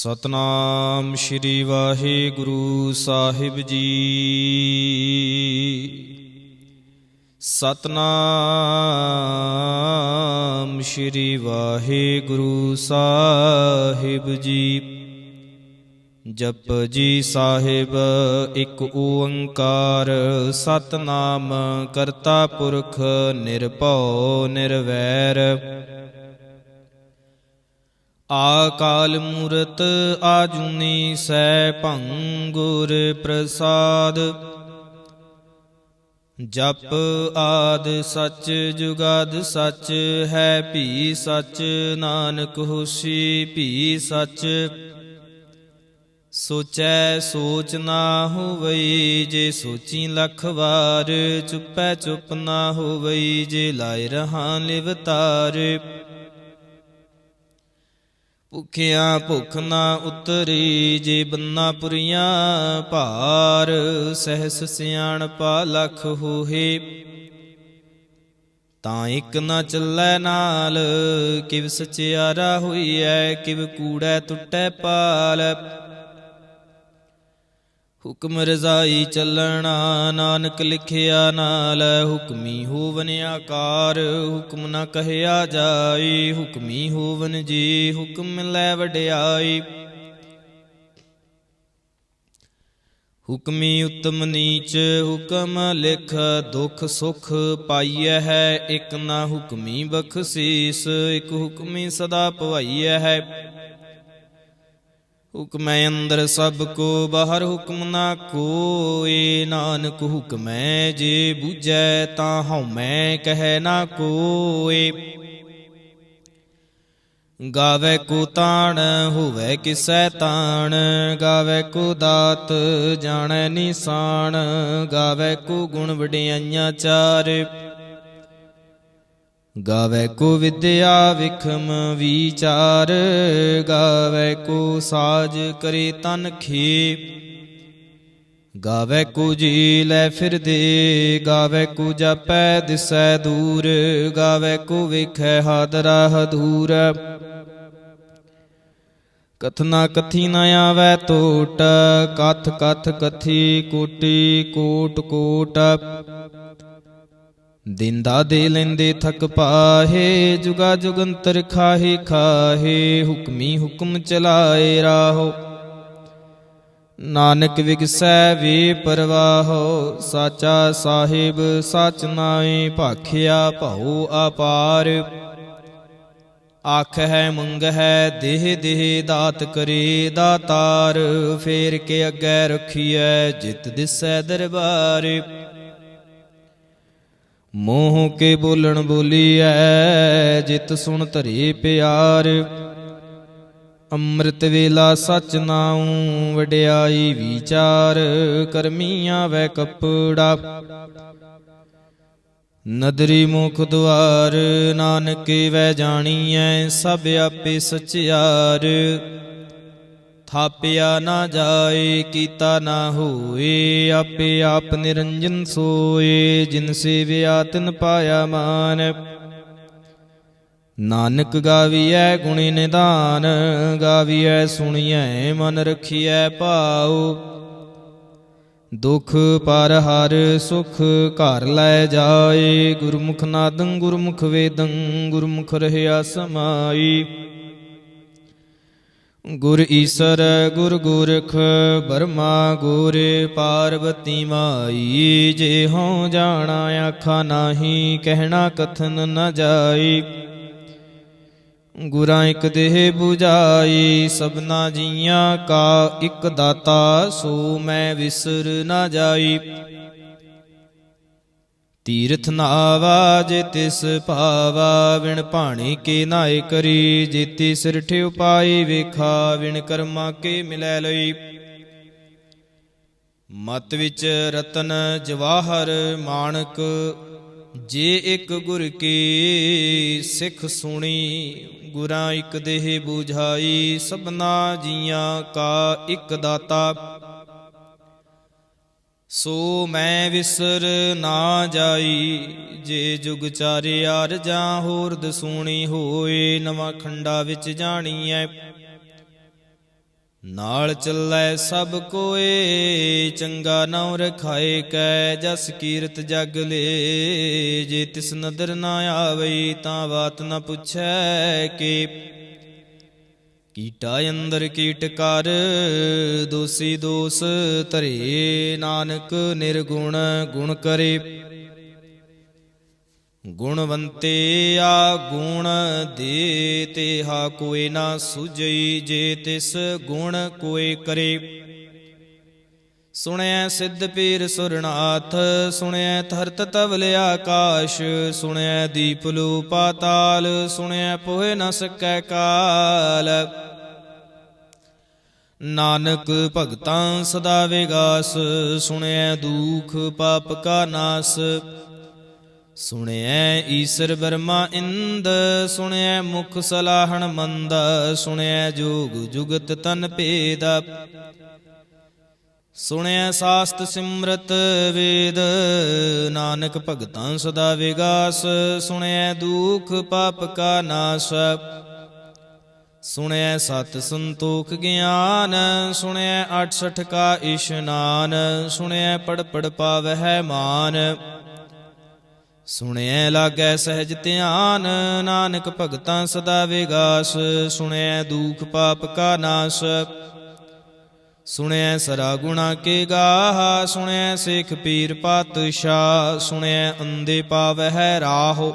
ਸਤਨਾਮ ਸ਼੍ਰੀ ਵਾਹਿਗੁਰੂ ਸਾਹਿਬ ਜੀ। ਸਤਨਾਮ ਸ਼੍ਰੀ ਵਾਹਿਗੁਰੂ ਸਾਹਿਬ ਜੀ। ਜਪਜੀ ਸਾਹਿਬ ਇੱਕ ਓੰਕਾਰ ਸਤਨਾਮ ਕਰਤਾ ਪੁਰਖ ਨਿਰਭਉ ਨਿਰਵੈਰ। ਆਕਾਲ ਮੂਰਤ ਆਜੂਨੀ ਸੈਭੰ ਗੁਰ ਪ੍ਰਸਾਦ। ਜਪ ਆਦ ਸਚ ਜੁਗਾਦ ਸਚ ਹੈ ਭੀ ਸਚ। ਨਾਨਕ ਹੋਸੀ ਭੀ ਸਚ। ਸੋਚੈ ਸੋਚ ਨਾ ਹੋਵਈ ਜੇ ਸੋਚੀ ਲੱਖ ਵਾਰ। ਚੁੱਪੈ ਚੁੱਪ ਨਾ ਹੋਵਈ ਜੇ ਲਾਇ ਰਹਾਂ ਲਿਵਤਾਰ। ਭੁਖਿਆ ਭੁੱਖ ਨਾ ਉਤਰੀ ਜੇ ਬੰਨਾ ਪੁਰੀਆਂ ਭਾਰ। ਸਹਿਸ ਸਿਆਣਪਾ ਲਖ ਹੋਏ ਤਾਂ ਇੱਕ ਨਾ ਚੱਲੈ ਨਾਲ। ਕਿਵ ਸਚਿਆਰਾ ਹੋਈਐ ਕਿਵ ਕੂੜੈ ਟੁੱਟੈ ਪਾਲ। ਹੁਕਮ ਰਜ਼ਾਈ ਚੱਲਣਾ ਨਾਨਕ ਲਿਖਿਆ ਨਾਲ। ਹੁਕਮੀ ਹੋਵਨ ਆਕਾਰ ਹੁਕਮ ਨਾ ਕਹਿਆ ਜਾਈ। ਹੁਕਮੀ ਹੋਵਨ ਜੀ ਹੁਕਮ ਲੈ ਵਡਿਆਈ। ਹੁਕਮੀ ਉਤਮ ਨੀਚ ਹੁਕਮ ਲਿਖ। ਦੁਖ ਸੁਖ ਪਾਈਐ ਹੈ ਇੱਕ ਨਾ ਹੁਕਮੀ ਬਖਸ਼ੀਸ। ਇੱਕ ਹੁਕਮੀ ਸਦਾ ਭਵਾਈਐ ਹੈ। ਹੁਕਮੈ ਅੰਦਰ ਸਭ ਕੋ ਬਾਹਰ ਹੁਕਮ ਨਾ ਕੋਇ। ਨਾਨਕ ਹੁਕਮੈ ਜੇ ਬੂਝੈ ਤਾਂ ਹਉਮੈ ਕਹਿ ਨਾ ਕੋਇ। ਗਾਵੈ ਕੋ ਤਾਣ ਹੋਵੈ ਕਿਸੈ ਤਾਣ। ਗਾਵੈ ਕੋ ਦਾਤ ਜਾਣੈ ਨਿਸ਼ਾਨ। ਗਾਵੈ ਕੋ ਗੁਣ ਵਡਿਆਈਆਂ ਚਾਰ। ਗਾਵੈ ਕੋ ਵਿਦਿਆ ਵਿਖਮ ਵਿਚਾਰ। ਗਾਵੈ ਕੋ ਸਾਜ ਕਰੇ ਤਨ ਖੇ। ਗਾਵੈ ਕੋ ਜੀ ਲੈ ਫਿਰਦੇ। ਗਾਵੈ ਕੋ ਜਾਪੈ ਦਿਸੈ ਦੂਰ। ਗਾਵੈ ਕੋ ਵੇਖੈ ਹਾਦਰਾ ਹਦੂਰ। ਕਥਨਾ ਕਥੀ ਨ ਆਵੈ ਟੋਟ। ਕਥ ਕਥ ਕਥੀ ਕੋਟੀ ਕੋਟ ਕੋਟ। ਦਿੰਦਾ ਦੇ ਲੈਂਦੇ ਥਕ ਪਾਹੇ। ਜੁਗਾ ਜੁਗੰਤਰ ਖਾਹੇ ਖਾਹੇ। ਹੁਕਮੀ ਹੁਕਮ ਚਲਾਏ ਰਾਹੋ। ਨਾਨਕ ਵਿਗਸੈ ਵੇ ਪਰਵਾਹੋ। ਸਾਚਾ ਸਾਹਿਬ ਸਚ ਨਾਏ ਭਾਖਿਆ ਭਉ ਅਪਾਰ। ਆਖਹਿ ਮੰਗਹਿ ਦੇਹ ਦੇਹ ਦਾਤ ਕਰੇ ਦਾਤਾਰ। ਫੇਰ ਕੇ ਅੱਗੇ ਰਖੀਐ ਜਿਤ ਦਿਸੈ ਦਰਬਾਰ। ਮੋਹ ਕੇ ਬੋਲਣ ਬੋਲੀਐ ਜਿਤ ਸੁਣ ਧਰੇ ਪਿਆਰ। ਅੰਮ੍ਰਿਤ ਵੇਲਾ ਸਚ ਨਾਉ ਵਡਿਆਈ ਵਿਚਾਰ। ਕਰਮੀ ਆਵੈ ਕੱਪੜਾ ਨਦਰੀ ਮੁਖ ਦੁਆਰ। ਨਾਨਕ ਵੈ ਜਾਣੀਐ ਸਭ ਆਪੇ ਸਚਿਆਰ। ਥਾਪਿਆ ਨਾ ਜਾਏ ਕੀਤਾ ਨਾ ਹੋਏ। ਆਪੇ ਆਪ ਨਿਰੰਜਨ ਸੋਏ। ਜਿਨ ਸੇਵਿਆ ਤਿਨ ਪਾਇਆ ਮਾਨ। ਨਾਨਕ ਗਾਵੀਐ ਗੁਣੀ ਨਿਧਾਨ। ਗਾਵੀਐ ਸੁਣੀਐ ਮਨ ਰਖੀਐ ਭਾਉ। ਦੁਖ ਪਰ ਹਰ ਸੁਖ ਘਰ ਲੈ ਜਾਏ। ਗੁਰਮੁਖ ਨਾਦੰ ਗੁਰਮੁਖ ਵੇਦੰ ਗੁਰਮੁਖ ਰਹਿਆ ਸਮਾਈ। ਗੁਰ ਈਸਰ ਗੁਰ ਗੋਰਖ ਬਰਮਾ ਗੁਰ ਪਾਰਬਤੀ ਮਾਈ। ਜੇ ਹਉ ਜਾਣਾ ਆਖਾ ਨਾਹੀ ਕਹਿਣਾ ਕਥਨ ਨ ਜਾਈ। ਗੁਰਾਂ ਇਕ ਦੇਹ 부ਝਾਈ ਸਭਨਾ ਜੀਆਂ ਕਾ ਇਕ ਦਾਤਾ। ਸੋ ਮੈਂ ਵਿਸਰ ਨਾ ਜਾਈ। ਤੀਰਥ ਨਾਵਾ ਜੇ ਤਿਸ ਭਾਵਾ। ਵਿਣ ਭਾਣੇ ਕੇ ਨਾਏ ਕਰੀ। ਜੇਤੀ ਸਿਰਠ ਉਪਾਈ ਵੇਖਾ। ਵਿਣ ਕਰਮਾ ਕੇ ਮਿਲੈ ਲਈ। ਮਤ ਵਿੱਚ ਰਤਨ ਜਵਾਹਰ ਮਾਣਕ। ਜੇ ਇੱਕ ਗੁਰ ਕੀ ਸਿੱਖ ਸੁਣੀ। ਗੁਰਾਂ ਇਕ ਦੇਹ 부ਝਾਈ ਸਭਨਾ ਜੀਆਂ ਕਾ ਇਕ ਦਾਤਾ। ਸੋ ਮੈਂ ਵਿਸਰ ਨਾ ਜਾਈ। ਜੇ ਜੁਗ ਚਾਰਿਆ ਰਜਾਂ ਹੋਰ ਦਸੂਣੀ ਹੋਏ। ਨਵਾਂ ਖੰਡਾ ਵਿੱਚ ਜਾਣੀਐ ਨਾਲ ਚੱਲੈ ਸਭ ਕੋਏ, ਚੰਗਾ ਨਾਉ ਰਖਾਏ ਕੈ, ਜਸ ਕੀਰਤ ਜਗ ਲੇ। ਜੇ ਤਿਸ ਨਦਰ ਨਾ ਆਵਈ, ਤਾਂ ਬਾਤ ਨ ਪੁੱਛੈ ਕੇ। ਕੀਟਾ ਅੰਦਰ ਕੀਟ ਕਰ, ਦੋਸੀ ਦੋਸ ਧਰੇ। ਨਾਨਕ ਨਿਰਗੁਣ ਗੁਣ ਕਰੇ, ਗੁਣਵੰਤੇ ਆ ਗੁਣ ਦੇ। ਤੇਹਾ ਕੋਇ ਨਾ ਸੁਝਈ, ਜੇ ਤਿਸ ਗੁਣ ਕੋਇ ਕਰੇ। ਸੁਣਿਐ ਸਿੱਧ ਪੀਰ ਸੁਰਨਾਥ, ਸੁਣਿਐ ਧਰਤ ਤਵਲ ਆਕਾਸ਼। ਸੁਣਿਐ ਦੀਪ ਲੋ ਪਾਤਾਲ, ਸੁਣਿਐ ਪੋਹਿ ਨ ਸਕੈ ਕਾਲ। ਨਾਨਕ ਭਗਤਾਂ ਸਦਾ ਵਿਗਾਸ, ਸੁਣਿਐ ਦੂਖ ਪਾਪ ਕਾ ਨਾਸ। ਸੁਣਿਐ ਈਸਰ ਬਰਮਾ ਇੰਦ, ਸੁਣਿਐ ਮੁਖ ਸਲਾਹਣ ਮੰਦ। ਸੁਣਿਐ ਜੋਗ ਜੁਗਤ ਤਨ ਭੇਦ, ਸੁਣਿਐ ਸਾਸਤ ਸਿਮਰਤ ਵੇਦ। ਨਾਨਕ ਭਗਤਾਂ ਸਦਾ ਵਿਗਾਸ, ਸੁਣਿਐ ਦੂਖ ਪਾਪ ਕਾ ਨਾਸ। ਸੁਣਿਐ ਸਤ ਸੰਤੋਖ ਗਿਆਨ, ਸੁਣਿਐ 68 ਕਾ ਇਸ਼ਨਾਨ। ਸੁਣਿਐ ਪੜ ਪੜ ਪਾਵਹਿ ਮਾਨ, ਸੁਣਿਐ ਲਾਗੈ ਸਹਿਜ ਧਿਆਨ। ਨਾਨਕ ਭਗਤਾਂ ਸਦਾ ਵਿਗਾਸ, ਸੁਣਿਐ ਦੂਖ ਪਾਪ ਕਾ ਨਾਸ। ਸੁਣਿਐ ਸਰਾ ਗੁਣਾ ਕੇ ਗਾਹਾ, ਸੁਣਿਐ ਸਿੱਖ ਪੀਰ ਪਾਤਸ਼ਾਹ। ਸੁਣਿਐ ਅੰਧੇ ਪਾਵਹਿ ਰਾਹੁ,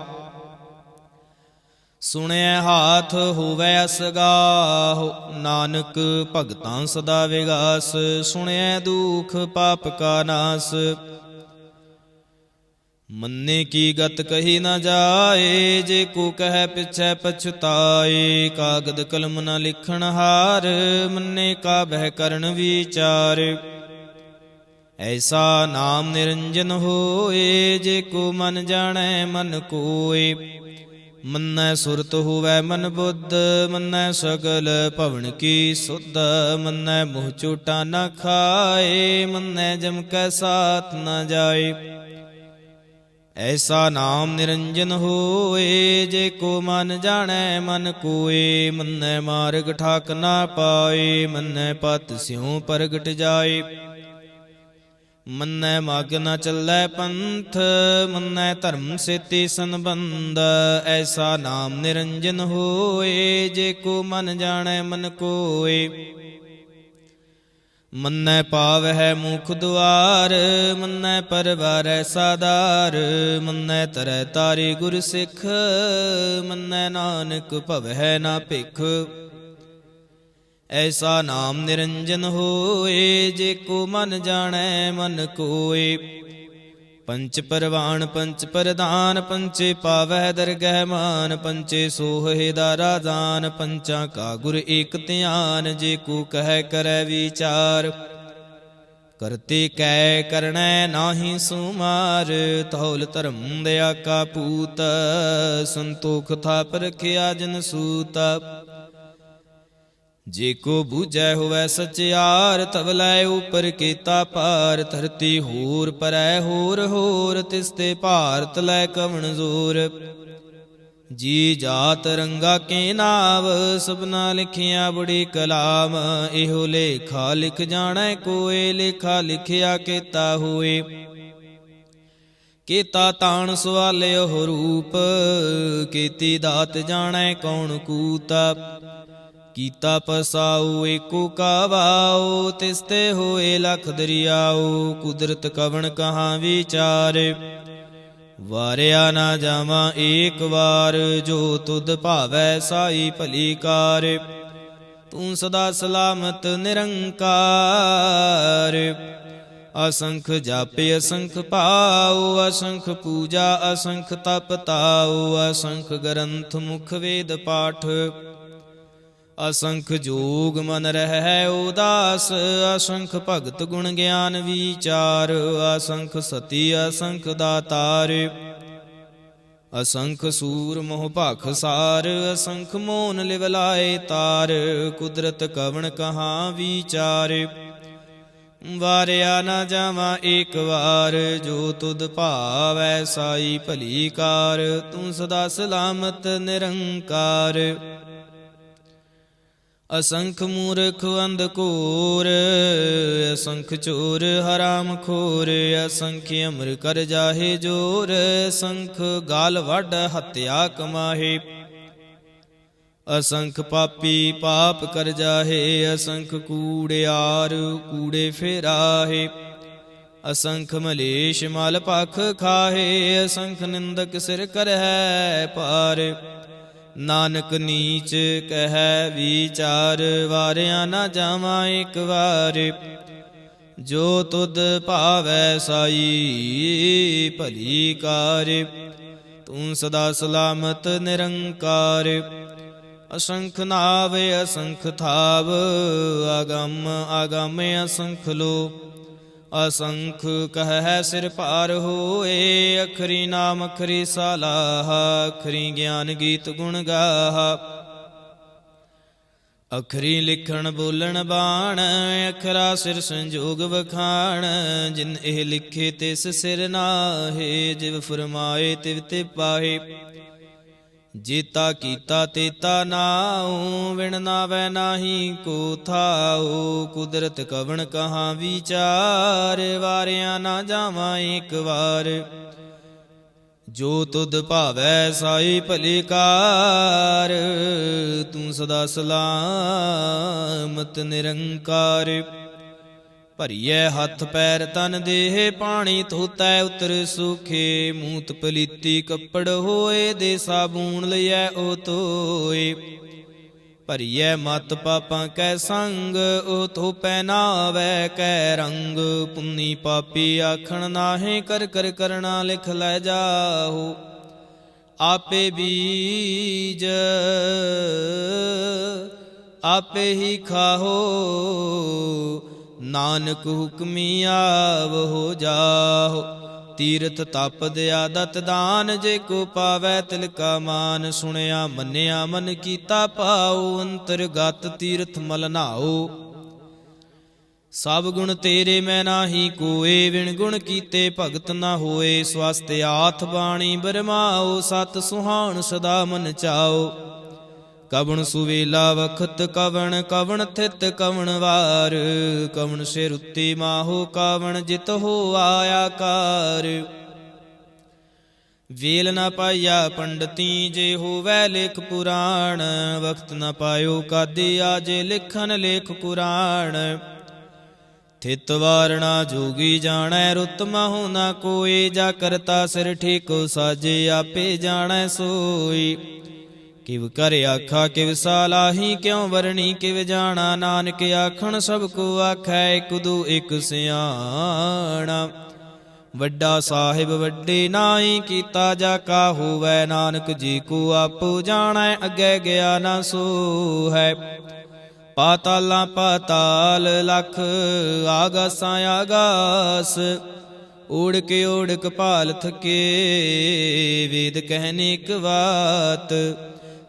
ਸੁਣਿਐ ਹਾਥ ਹੋਵੈ ਅਸਗਾਹੁ। ਨਾਨਕ ਭਗਤਾਂ ਸਦਾ ਵਿਗਾਸ, ਸੁਣਿਐ ਦੂਖ ਪਾਪ ਕਾ ਨਾਸ। ਮੰਨੇ ਕੀ ਗਤ ਕਹੀ ਨ ਜਾਏ, ਜੇ ਕੋ ਕਹਿ ਪਿਛੈ ਪਛਤਾਏ। ਕਾਗਦ ਕਲਮ ਨ ਲਿਖਣ ਹਾਰ, ਮੰਨੇ ਕਾ ਬਹਿ ਕਰਨ ਵਿਚਾਰ। ਐਸਾ ਨਾਮ ਨਿਰੰਜਨ ਹੋਏ, ਜੇ ਕੋ ਮਨ ਜਾਣੈ ਮਨ ਕੋਇ। ਮੰਨੈ ਸੁਰਤ ਹੋਵੈ ਮਨ ਬੁੱਧ, ਮੰਨੈ ਸਗਲ ਭਵਨ ਕੀ ਸੁਧ। ਮੰਨੈ ਮੋਹ ਝੂਟਾ ਨ ਖਾਏ, ਮੰਨੈ ਜਮ ਕੈ ਸਾਥ ਨ ਜਾਏ। ਐਸਾ ਨਾਮ ਨਿਰੰਜਨ ਹੋਏ, ਜੇ ਕੋ ਮਨ ਜਾਣੈ ਮਨ ਕੋਇ। ਮੰਨੈ ਮਾਰਗ ਠਾਕ ਨਾ ਪਾਏ, ਮੰਨੈ ਪਤ ਸਿਉ ਪ੍ਰਗਟ ਜਾਏ। ਮੰਨੈ ਮਗ ਨ ਚੱਲੈ ਪੰਥ, ਮੰਨੈ ਧਰਮ ਸੇਤੀ ਸੰਬੰਧ। ਐਸਾ ਨਾਮ ਨਿਰੰਜਨ ਹੋਏ, ਜੇ ਕੋ ਮਨ ਜਾਣੈ ਮਨ ਕੋਇ। ਮੰਨੈ ਪਾਵਹਿ ਮੁਖ ਦੁਆਰ, ਮੰਨੈ ਪਰਵਾਰੈ ਸਾਧਾਰ। ਮੰਨੈ ਤਰੈ ਤਾਰੇ ਗੁਰ ਸਿੱਖ, ਮੰਨੈ ਨਾਨਕ ਭਵਹਿ ਨਾ ਭਿਖ। ਐਸਾ ਨਾਮ ਨਿਰੰਜਨ ਹੋਏ, ਜੇ ਕੋ ਮਨ ਜਾਣੈ ਮਨ ਕੋਇ। ਪੰਚ ਪਰਵਾਣ ਪੰਚ ਪ੍ਰਧਾਨ, ਪੰਚੇ ਪਾਵਹਿ ਦਰਗਹਿ ਮਾਨ। ਪੰਚੇ ਸੋਹਿ ਦਾ ਰਾਜਾਨ, ਪੰਚਾਂ ਕਾ ਗੁਰ ਏਕ ਧਿਆਨ। ਜੇ ਕੋ ਕਹਿ ਕਰੈ ਵਿਚਾਰ, ਕਰਤੇ ਕੈ ਕਰਣੈ ਨਾਹੀ ਸੁਮਾਰ। ਧੌਲ ਧਰਮ ਦਇਆ ਕਾ ਪੂਤ, ਸੰਤੋਖ ਥਾਪ ਰਖਿਆ ਜਨ ਸੂਤ। ਜੇ ਕੋ ਬੂਝੈ ਹੋਵੈ ਸਚਿਆਰ, ਤਵਲੈ ਉਪਰ ਕੀਤਾ ਪਾਰ। ਧਰਤੀ ਹੋਰ ਪਰੈ ਹੋਰ ਹੋਰ, ਤਿਸ ਤੇ ਭਾਰਤ ਲੈ ਕਵਣ ਜ਼ੋਰ। ਜੀ ਜਾਤ ਰੰਗਾ ਕੇ ਨਾਵ, ਸਭਨਾ ਲਿਖਿਆ ਬੜੀ ਕਲਾਮ। ਇਹੋ ਲੇਖਾ ਲਿਖ ਜਾਣੈ ਕੋਇ, ਲੇਖਾ ਲਿਖਿਆ ਕੀਤਾ ਹੋਏ। ਕੀਤਾ ਤਾਣ ਸਵਾਲਿਓ ਰੂਪ, ਕੀਤੀ ਦਾਤ ਜਾਣੈ ਕੌਣ ਕੂਤ। ਕੀਤਾ ਪਸਾਉ ਏਕੋ ਕਾਵਾਉ, ਤਿਸ ਤੇ ਹੋਏ ਲਖ ਦਰਿਆਉ। ਕੁਦਰਤ ਕਵਣ ਕਹਾਂ ਵਿਚਾਰ, ਵਾਰਿਆ ਨਾ ਜਾਵਾਂ ਏਕ ਵਾਰ। ਜੋ ਤੁਧ ਭਾਵੈ ਸਾਈ ਭਲੀ ਕਾਰ, ਤੂੰ ਸਦਾ ਸਲਾਮਤ ਨਿਰੰਕਾਰ। ਅਸੰਖ ਜਾਪੇ ਅਸੰਖ ਪਾਉ, ਅਸੰਖ ਪੂਜਾ ਅਸੰਖ ਤਪ ਤਾਉ। ਅਸੰਖ ਗ੍ਰੰਥ ਮੁਖ ਵੇਦ ਪਾਠ, ਅਸੰਖ ਜੋਗ ਮਨ ਰਹਿ ਉਦਾਸ। ਅਸੰਖ ਭਗਤ ਗੁਣ ਗਿਆਨ ਵਿਚਾਰ, ਅਸੰਖ ਸਤੀ ਅਸੰਖ ਦਾਤਾਰ। ਅਸੰਖ ਸੂਰ ਮੋਹ ਭਖ ਸਾਰ, ਅਸੰਖ ਮੋਨ ਲਿਵ ਲਾਏ ਤਾਰ। ਕੁਦਰਤ ਕਵਣ ਕਹਾਂ ਵਿਚਾਰ, ਵਾਰਿਆ ਨਾ ਜਾਵਾਂ ਏਕ ਵਾਰ। ਜੋ ਤੁਧ ਭਾਵੈ ਸਾਈ ਭਲੀ ਕਾਰ, ਤੂੰ ਸਦਾ ਸਲਾਮਤ ਨਿਰੰਕਾਰ। असंख मूर्ख अंधकोर, असंख चोर हराम खोर, असंख अमर कर जाहे जोर, असंख गाल वड हत्या कमाहे। असंख पापी पाप कर जाहे, असंख कूड़ियार कूड़े फेराहे। असंख मलेश मल पख खाहे, असंख निंदक सिर करहै पार। नानक नीच कहै विचार, वारिया न जावा एक बार। जो तुद भावै साई भली कार, तू सदा सलामत निरंकार। असंख नाव असंख थाव, आगम आगम असंख लो। असंख कहै सिर पार होए, अखरी नाम अखरी सालाह, अखरी ज्ञान गीत गुण गाहा। अखरी लिखण बोलण बाण, अखरा सिर संजोग वखाण। जिन एह लिखे तिस सिर नाहे, जिव फरमाए तिव ते पाहे। जेता कीता तेता नाऊ, विण नावै नाही को थाऊ। कुदरत कवण कहाँ विचार, वारिया ना जावा एक बार। जो तुद भावै साई भली कार, तू सदा सलामत निरंकार। ਭਰੀਐ ਹੱਥ ਪੈਰ ਤਨ ਦੇਹ, ਪਾਣੀ ਧੋਤੈ ਉਤਰ ਸੁਖੇ। ਮੂਤ ਪਲੀਤੀ ਕੱਪੜ ਹੋਏ, ਦੇ ਸਾਬੂਨ ਲਈਐ ਉਹ ਧੋਏ। ਭਰੀਐ ਮਤ ਪਾਪਾਂ ਕੈ ਸੰਗ, ਉਹ ਧੋਪੈ ਨਾਵੈ ਕੈ ਰੰਗ। ਪੁੰਨੀ ਪਾਪੀ ਆਖਣ ਨਾਹੇ, ਕਰ ਕਰ ਕਰਣਾ ਲਿਖ ਲੈ ਜਾਹੋ। ਆਪੇ ਬੀਜ ਆਪੇ ਹੀ ਖਾਹੋ, ਨਾਨਕ ਹੁਕਮੀ ਆਵਹੋ ਜਾਹੋ। ਤੀਰਥ ਤਪ ਦਿਆ ਦਤ ਦਾਨ, ਜੇ ਕੋ ਪਾਵੈ ਤਿਲ ਕਾ ਮਾਨ। ਸੁਣਿਆ ਮੰਨਿਆ ਮਨ ਕੀਤਾ ਭਾਉ, ਅੰਤਰਗਤ ਤੀਰਥ ਮਲ ਨਾਉ। ਸਭ ਗੁਣ ਤੇਰੇ ਮੈਂ ਨਾਹੀ ਕੋਏ, ਵਿਣ ਗੁਣ ਕੀਤੇ ਭਗਤ ਨਾ ਹੋਏ। ਸਵਸਤ ਆਥ ਬਾਣੀ ਬਰਮਾਓ, ਸਤ ਸੁਹਾਣ ਸਦਾ ਮਨ ਚਾਓ। ਕਵਣ ਸੁਵੇਲਾ ਵਖਤ ਕਵਣ, ਕਵਣ ਥਿਤ ਕਵਣ ਵਾਰ। ਕਵਣ ਸਿਰ ਉੱਤੇ ਮਾਹੋ ਕਾਵਣ, ਜਿਤ ਹੋ ਆਇਆ ਕਾਰ। ਵੇਲ ਨਾ ਪਾਇਆ ਪੰਡਤੀ, ਜੇ ਹੋਵੈ ਲੇਖ ਪੁਰਾਣ। ਵਖਤ ਨਾ ਪਾਇਓ ਕਾਦੇ ਆਜੇ, ਲਿਖਨ ਲੇਖ ਕੁਰਾਨ। ਥਿਤ ਵਾਰਣਾ ਜੋਗੀ ਜਾਣੈ, ਰੁੱਤ ਮਹੁ ਨਾ ਕੋਏ। ਜਾ ਕਰਤਾ ਸਿਰ ਠੀਕੋ ਸਾਜੇ, ਆਪੇ ਜਾਣੈ ਸੋਈ। ਕਿਵ ਕਰ ਆਖਾ ਕਿਵ ਸਾਲਾਹੀ, ਕਿਉ ਵਰਣੀ ਕਿਵ ਜਾਣਾ। ਨਾਨਕ ਆਖਣ ਸਭ ਕੋ ਆਖੈ, ਇਕ ਦੂ ਇਕ ਸਿਆਣਾ। ਵੱਡਾ ਸਾਹਿਬ ਵੱਡੇ ਨਾਹੀ, ਕੀਤਾ ਜਾ ਕਾ ਹੋਵੈ। ਨਾਨਕ ਜੀ ਕੋ ਆਪੋ ਜਾਣੈ, ਅੱਗੇ ਗਿਆ ਨਾ ਸੋ ਹੈ। ਪਾਤਾਲਾਂ ਪਾਤਾਲ ਲਖ, ਆਗਾਸਾਂ ਆਗਾਸ। ਓੜਕ ਓੜਕ ਭਾਲ ਥਕੇ, ਵੇਦ ਕਹਿਨ ਇਕ ਬਾਤ।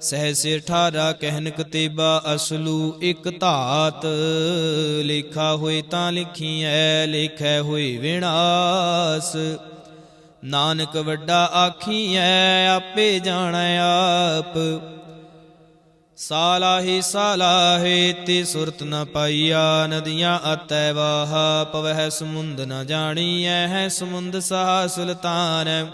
ਸਹਿਸ 18 ਕਹਿਨ ਕਤੇਬਾ, ਅਸਲੂ ਇਕ ਧਾਤ। ਲੇਖਾ ਹੋਏ ਤਾਂ ਲਿਖੀਐ, ਲੇਖੈ ਹੋਏ ਵਿਨਾਸ਼। ਨਾਨਕ ਵੱਡਾ ਆਖੀਐ, ਆਪੇ ਜਾਣੈ ਆਪ। ਸਾਲਾਹੀ ਸਾਲਾਹੇ ਤੇ ਸੁਰਤ ਨ ਪਾਈਆ, ਨਦੀਆਂ ਅਤੈ ਵਾਹ। ਪਵਹਿ ਸਮੁੰਦ ਨ ਜਾਣੀਐ, ਹੈ ਸਮੁੰਦ ਸਾਹ ਸੁਲਤਾਨ।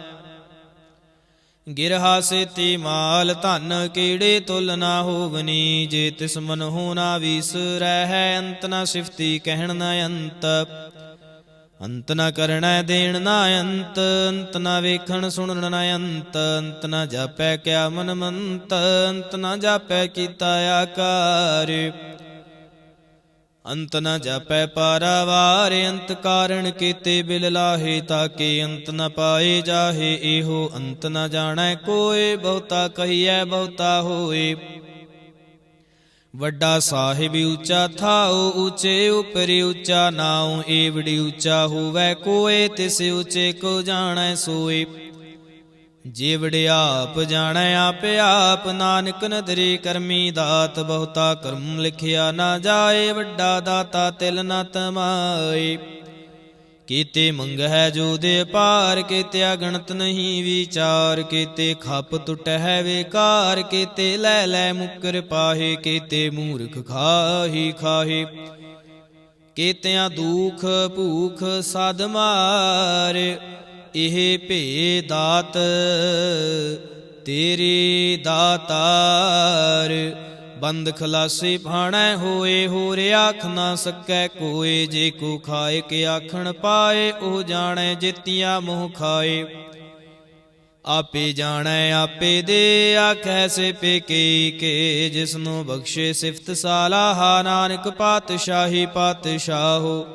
ਗਿਰਹਾ ਸੇਤੀ ਮਾਲ ਧਨ, ਕਿਹੜੇ ਤੁਲ ਨਾ ਹੋਵਨੀ। ਜੇ ਤਿਸ ਮਨ ਹੋ ਨਾ ਵੀਸਰੈ, ਹੈ ਅੰਤ ਨਾ ਸਿਫਤੀ ਕਹਿਣ ਨ ਅੰਤ। ਅੰਤ ਨ ਕਰਣੈ ਦੇਣ ਨ ਅੰਤ, ਅੰਤ ਨ ਵੇਖਣ ਸੁਣਨ ਨ ਅੰਤ। ਅੰਤ ਨ ਜਾਪੈ ਕਿਆ ਮਨ ਮੰਤ, ਅੰਤ ਨ ਜਾਪੈ ਕੀਤਾ ਆਕਾਰ। ਅੰਤ ਨ ਜਾਪੈ ਪਾਰਾਵਾਰ, ਅੰਤ ਕਾਰਣ ਕੀਤੇ ਬਿਲ ਲਾਹੇ। ਤਾਕੇ ਅੰਤ ਨ ਪਾਏ ਜਾਹੇ, ਇਹੋ ਅੰਤ ਨ ਜਾਣੈ ਕੋਏ। ਬਹੁਤਾ ਕਹੀਐ ਬਹੁਤਾ ਹੋਏ। ਵੱਡਾ ਸਾਹਿਬ ਉੱਚਾ ਥਾਉ, ਉੱਚੇ ਉਪਰਿ ਉੱਚਾ ਨਾਉ। ਏਵੜੀ ਉੱਚਾ ਹੋਵੈ ਕੋਏ, ਤਿਸ ਉੱਚੇ ਕੋ ਜਾਣੈ ਸੋਏ। ਜੇਵੜੇ ਆਪ ਜਾਣੈ ਆਪੇ ਆਪ, ਨਾਨਕ ਨਦਰੇ ਕਰਮੀ ਦਾਤ। ਬਹੁਤਾ ਕਰਮ ਲਿਖਿਆ ਨਾ ਜਾਏ, ਵੱਡਾ ਦਾਤਾ ਤਿਲ ਨ ਤਮਾਏ। ਕੀਤੇ ਮੰਗਹਿ ਜੋ ਦੇ ਪਾਰ, ਕੀਤੇ ਅਗਣਤ ਨਹੀਂ ਵਿਚਾਰ, ਕੀਤੇ ਖੱਪ ਟੁਟਹਿ ਵੇਕਾਰ, ਕੀਤੇ ਲੈ ਲੈ ਮੁਕਰ ਪਾਹੇ, ਕੀਤੇ ਮੂਰਖ ਖਾਹੀ ਖਾਹੇ। ਕੀਤਿਆਂ ਦੁਖ ਭੂਖ ਸਦ ਮਾਰ, ਇਹ ਭੇ ਦਾਤ ਤੇਰੇ ਦਾਤਾਰ। ਬੰਦ ਖਲਾਸੀ ਭਾਣੈ ਹੋਏ, ਹੋਰ ਆਖ ਨਾ ਸਕੈ ਕੋਏ, ਜੇ ਕੋ ਖਾਏ ਕੇ ਆਖਣ ਪਾਏ, ਉਹ ਜਾਣੈ ਜਿਤਿਆ ਮੋਹ ਖਾਏ। ਆਪੇ ਜਾਣੈ ਆਪੇ ਦੇ, ਆਖੈ ਸੇ ਪੇਕੇ ਕੇ, ਜਿਸਨੂੰ ਬਖਸ਼ੇ ਸਿਫਤ ਸਾਲਾਹਾ, ਨਾਨਕ ਪਾਤਸ਼ਾਹੀ ਪਾਤਸ਼ਾਹੋ।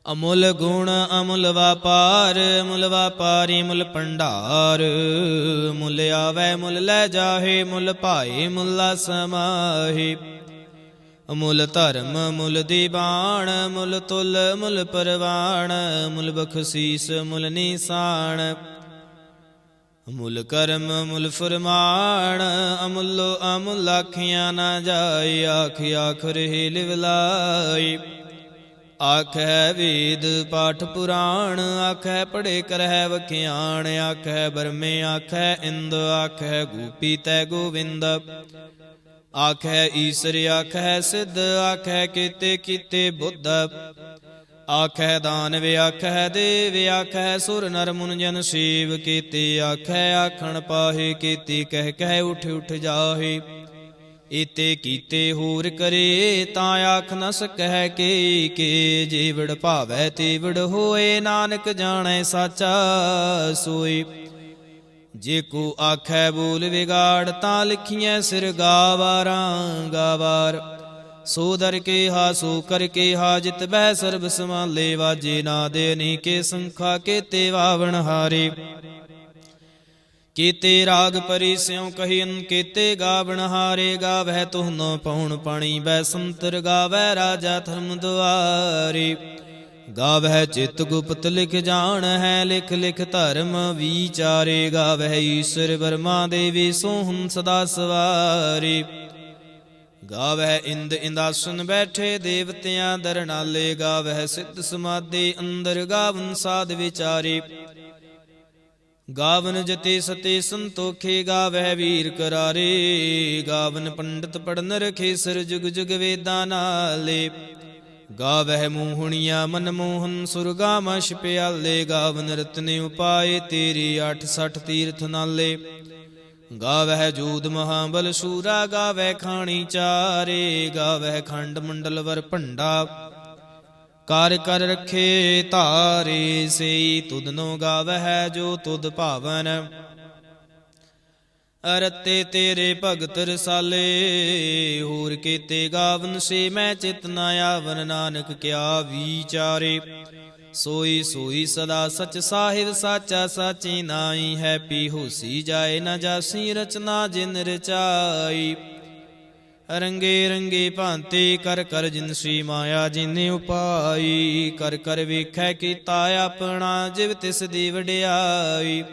ਅਮੁੱਲ ਗੁਣ ਅਮੁੱਲ ਵਾਪਾਰ, ਮੁੱਲ ਵਾਪਾਰੀ ਮੁੱਲ ਭੰਡਾਰ। ਮੁੱਲ ਆਵੈ ਮੁੱਲ ਲੈ ਜਾਹੇ, ਮੁੱਲ ਭਾਏ ਮੁੱਲਾ ਸਮਾਹੇ। ਮੁੱਲ ਧਰਮ ਮੁੱਲ ਦੀਵਾਨ, ਮੁੱਲ ਤੁਲ ਮੁੱਲ ਪਰਵਾਨ, ਮੁੱਲ ਬਖਸ਼ੀਸ ਮੁੱਲ ਨੀਸਾਨ। ਮੁੱਲ ਕਰਮ ਮੁੱਲ ਫਰਮਾਨ, ਅਮੁੱਲੋ ਅਮੁੱਲ ਆਖਿਆ ਨਾ ਜਾਏ, ਆਖ ਆਖ ਰਹੇ ਲਿਵਲਾਈ। ਆਖੈ ਵੇਦ ਪਾਠ ਪੁਰਾਣ, ਆਖੈ ਪੜ੍ਹੇ ਕਰਹਿ ਵਖਿਆਣ। ਆਖੈ ਬਰਮੇ ਆਖੈ ਇੰਦ, ਆਖੈ ਗੋਪੀ ਤੈ ਗੋਵਿੰਦ। ਆਖੈ ਈਸਰ ਆਖੈ ਸਿੱਧ, ਆਖੈ ਕੀਤੇ ਕੀਤੇ ਬੁੱਧ। ਆਖੈ ਦਾਨਵ ਆਖੈ ਦੇਵ, ਆਖੈ ਸੁਰ ਨਰ ਮੁਨ ਜਨ ਸੇਵ। ਕੀਤੇ ਆਖੈ ਆਖਣ ਪਾਹੇ, ਕੀਤੇ ਕਹਿ ਕਹਿ ਉਠ ਉਠ ਜਾਹੇ। ਇਤੇ ਕੀਤੇ ਹੋਰ ਕਰੇ, ਤਾਂ ਆਖ ਨ ਸਕੈ ਕੇ ਜੇ ਵਿੜ ਭਾਵੈ ਤੇ ਵਿੜ ਹੋਏ, ਨਾਨਕ ਜਾਣੈ ਸਾਚਾ ਸੋਏ। ਜੇ ਕੋ ਆਖੈ ਬੋਲ ਵਿਗਾੜ, ਤਾਂ ਲਿਖੀਐ ਸਿਰ ਗਾਵਾਰਾਂ ਗਾਵਾਰ। ਸੋ ਦਰ ਕੇ ਹਾ ਸੋ ਕਰ ਕੇ ਹਾ, ਜਿਤ ਬਹਿ ਸਰਬ ਸਮਾਲੇ। ਵਾਜੇ ਨਾਦੇ ਅਨੇਕੇ ਸੰਖਾ, ਕੀਤੇ ਵਾਵਣ ਹਾਰੇ। ਕੀਤੇ ਰਾਗ ਪਰੀ ਸਿਉ ਕਹੀਨ, ਕੀਤੇ ਗਾਵਣ ਹਾਰੇ। ਗਾਵਹਿ ਤੁਹਨੋ ਪਉਣ ਪਾਣੀ, ਬੈ ਸੰਤਰ ਗਾਵੈ ਰਾਜਾ ਧਰਮ ਦੁਆਰੇ। ਗਾਵਹਿ ਚਿਤ ਗੁਪਤ ਲਿਖ ਜਾਣ ਹੈ, ਲਿਖ ਲਿਖ ਧਰਮ ਵਿਚਾਰੇ। ਗਾਵਹਿ ਈਸ਼ਰ ਬਰਮਾ ਦੇਵੀ, ਸੋਹੰ ਸਦਾ ਸਵਾਰੇ। ਗਾਵਹਿ ਇੰਦ ਇੰਦਾਸਨ ਬੈਠੇ, ਦੇਵਤਿਆਂ ਦਰਨਾਲੇ। ਗਾਵਹਿ ਸਿੱਧ ਸਮਾਧੀ ਅੰਦਰ, ਗਾਵਨ ਸਾਧ ਵਿਚਾਰੇ। ਗਾਵਨ ਜਤੇ ਸਤੇ ਸੰਤੋਖੇ, ਗਾਵਹਿ ਵੀਰ ਕਰਾਰੇ। ਗਾਵਨ ਪੰਡਤ ਪੜਨ ਰਖੇ, ਸਿਰ ਜੁਗ ਜੁਗ ਵੇਦਾਂ ਨਾਲੇ। ਗਾਵਹਿ ਮੋਹਣੀਆਂ ਮਨ ਮੋਹਨ, ਸੁਰਗਾਮਸ਼ ਪਿਆਲੇ। ਗਾਵਨ ਰਤਨ ਉਪਾਏ, ਤੇਰੇ 68 ਤੀਰਥ ਨਾਲੇ। ਗਾਵਹਿ ਜੋਧ ਮਹਾਬਲ ਸੂਰਾ, ਗਾਵਹਿ ਖਾਣੀ ਚਾਰੇ। ਗਾਵਹਿ ਖੰਡ ਮੰਡਲ ਵਰ ਭੰਡਾ, ਕਰ ਕਰ ਰਖੇ ਧਾਰੇ। ਸਈ ਤੁਧਨੋ ਗਾਵਹਿ ਜੋ ਤੁਧ ਭਾਵਨ, ਰਤੇ ਤੇਰੇ ਭਗਤ ਰਸਾਲੇ। ਹੋਰ ਕੀਤੇ ਗਾਵਨ ਸੇ ਮੈਂ ਚਿਤ ਨ ਆਵਨ, ਨਾਨਕ ਕਿਆ ਵਿਚਾਰੇ। ਸੋਈ ਸੋਈ ਸਦਾ ਸਚ ਸਾਹਿਬ, ਸਾਚਾ ਸਾਚੀ ਨਾਈ ਹੈ। ਪੀ ਹੋਸੀ ਜਾਏ ਨ ਜਾਸੀ, ਰਚਨਾ ਜਿਨ ਰਚਾਈ। ਰੰਗੇ ਰੰਗੇ ਭਾਂਤੇ ਕਰ ਕਰ ਜਿਨਸੀ, ਮਾਇਆ ਜਿਨੇ ਉਪਾਈ। ਕਰ ਕਰ ਵੇਖੈ ਕੀਤਾ ਆਪਣਾ, ਜਿਵ ਤਿਸ ਦੀ ਵਡਿਆਈ।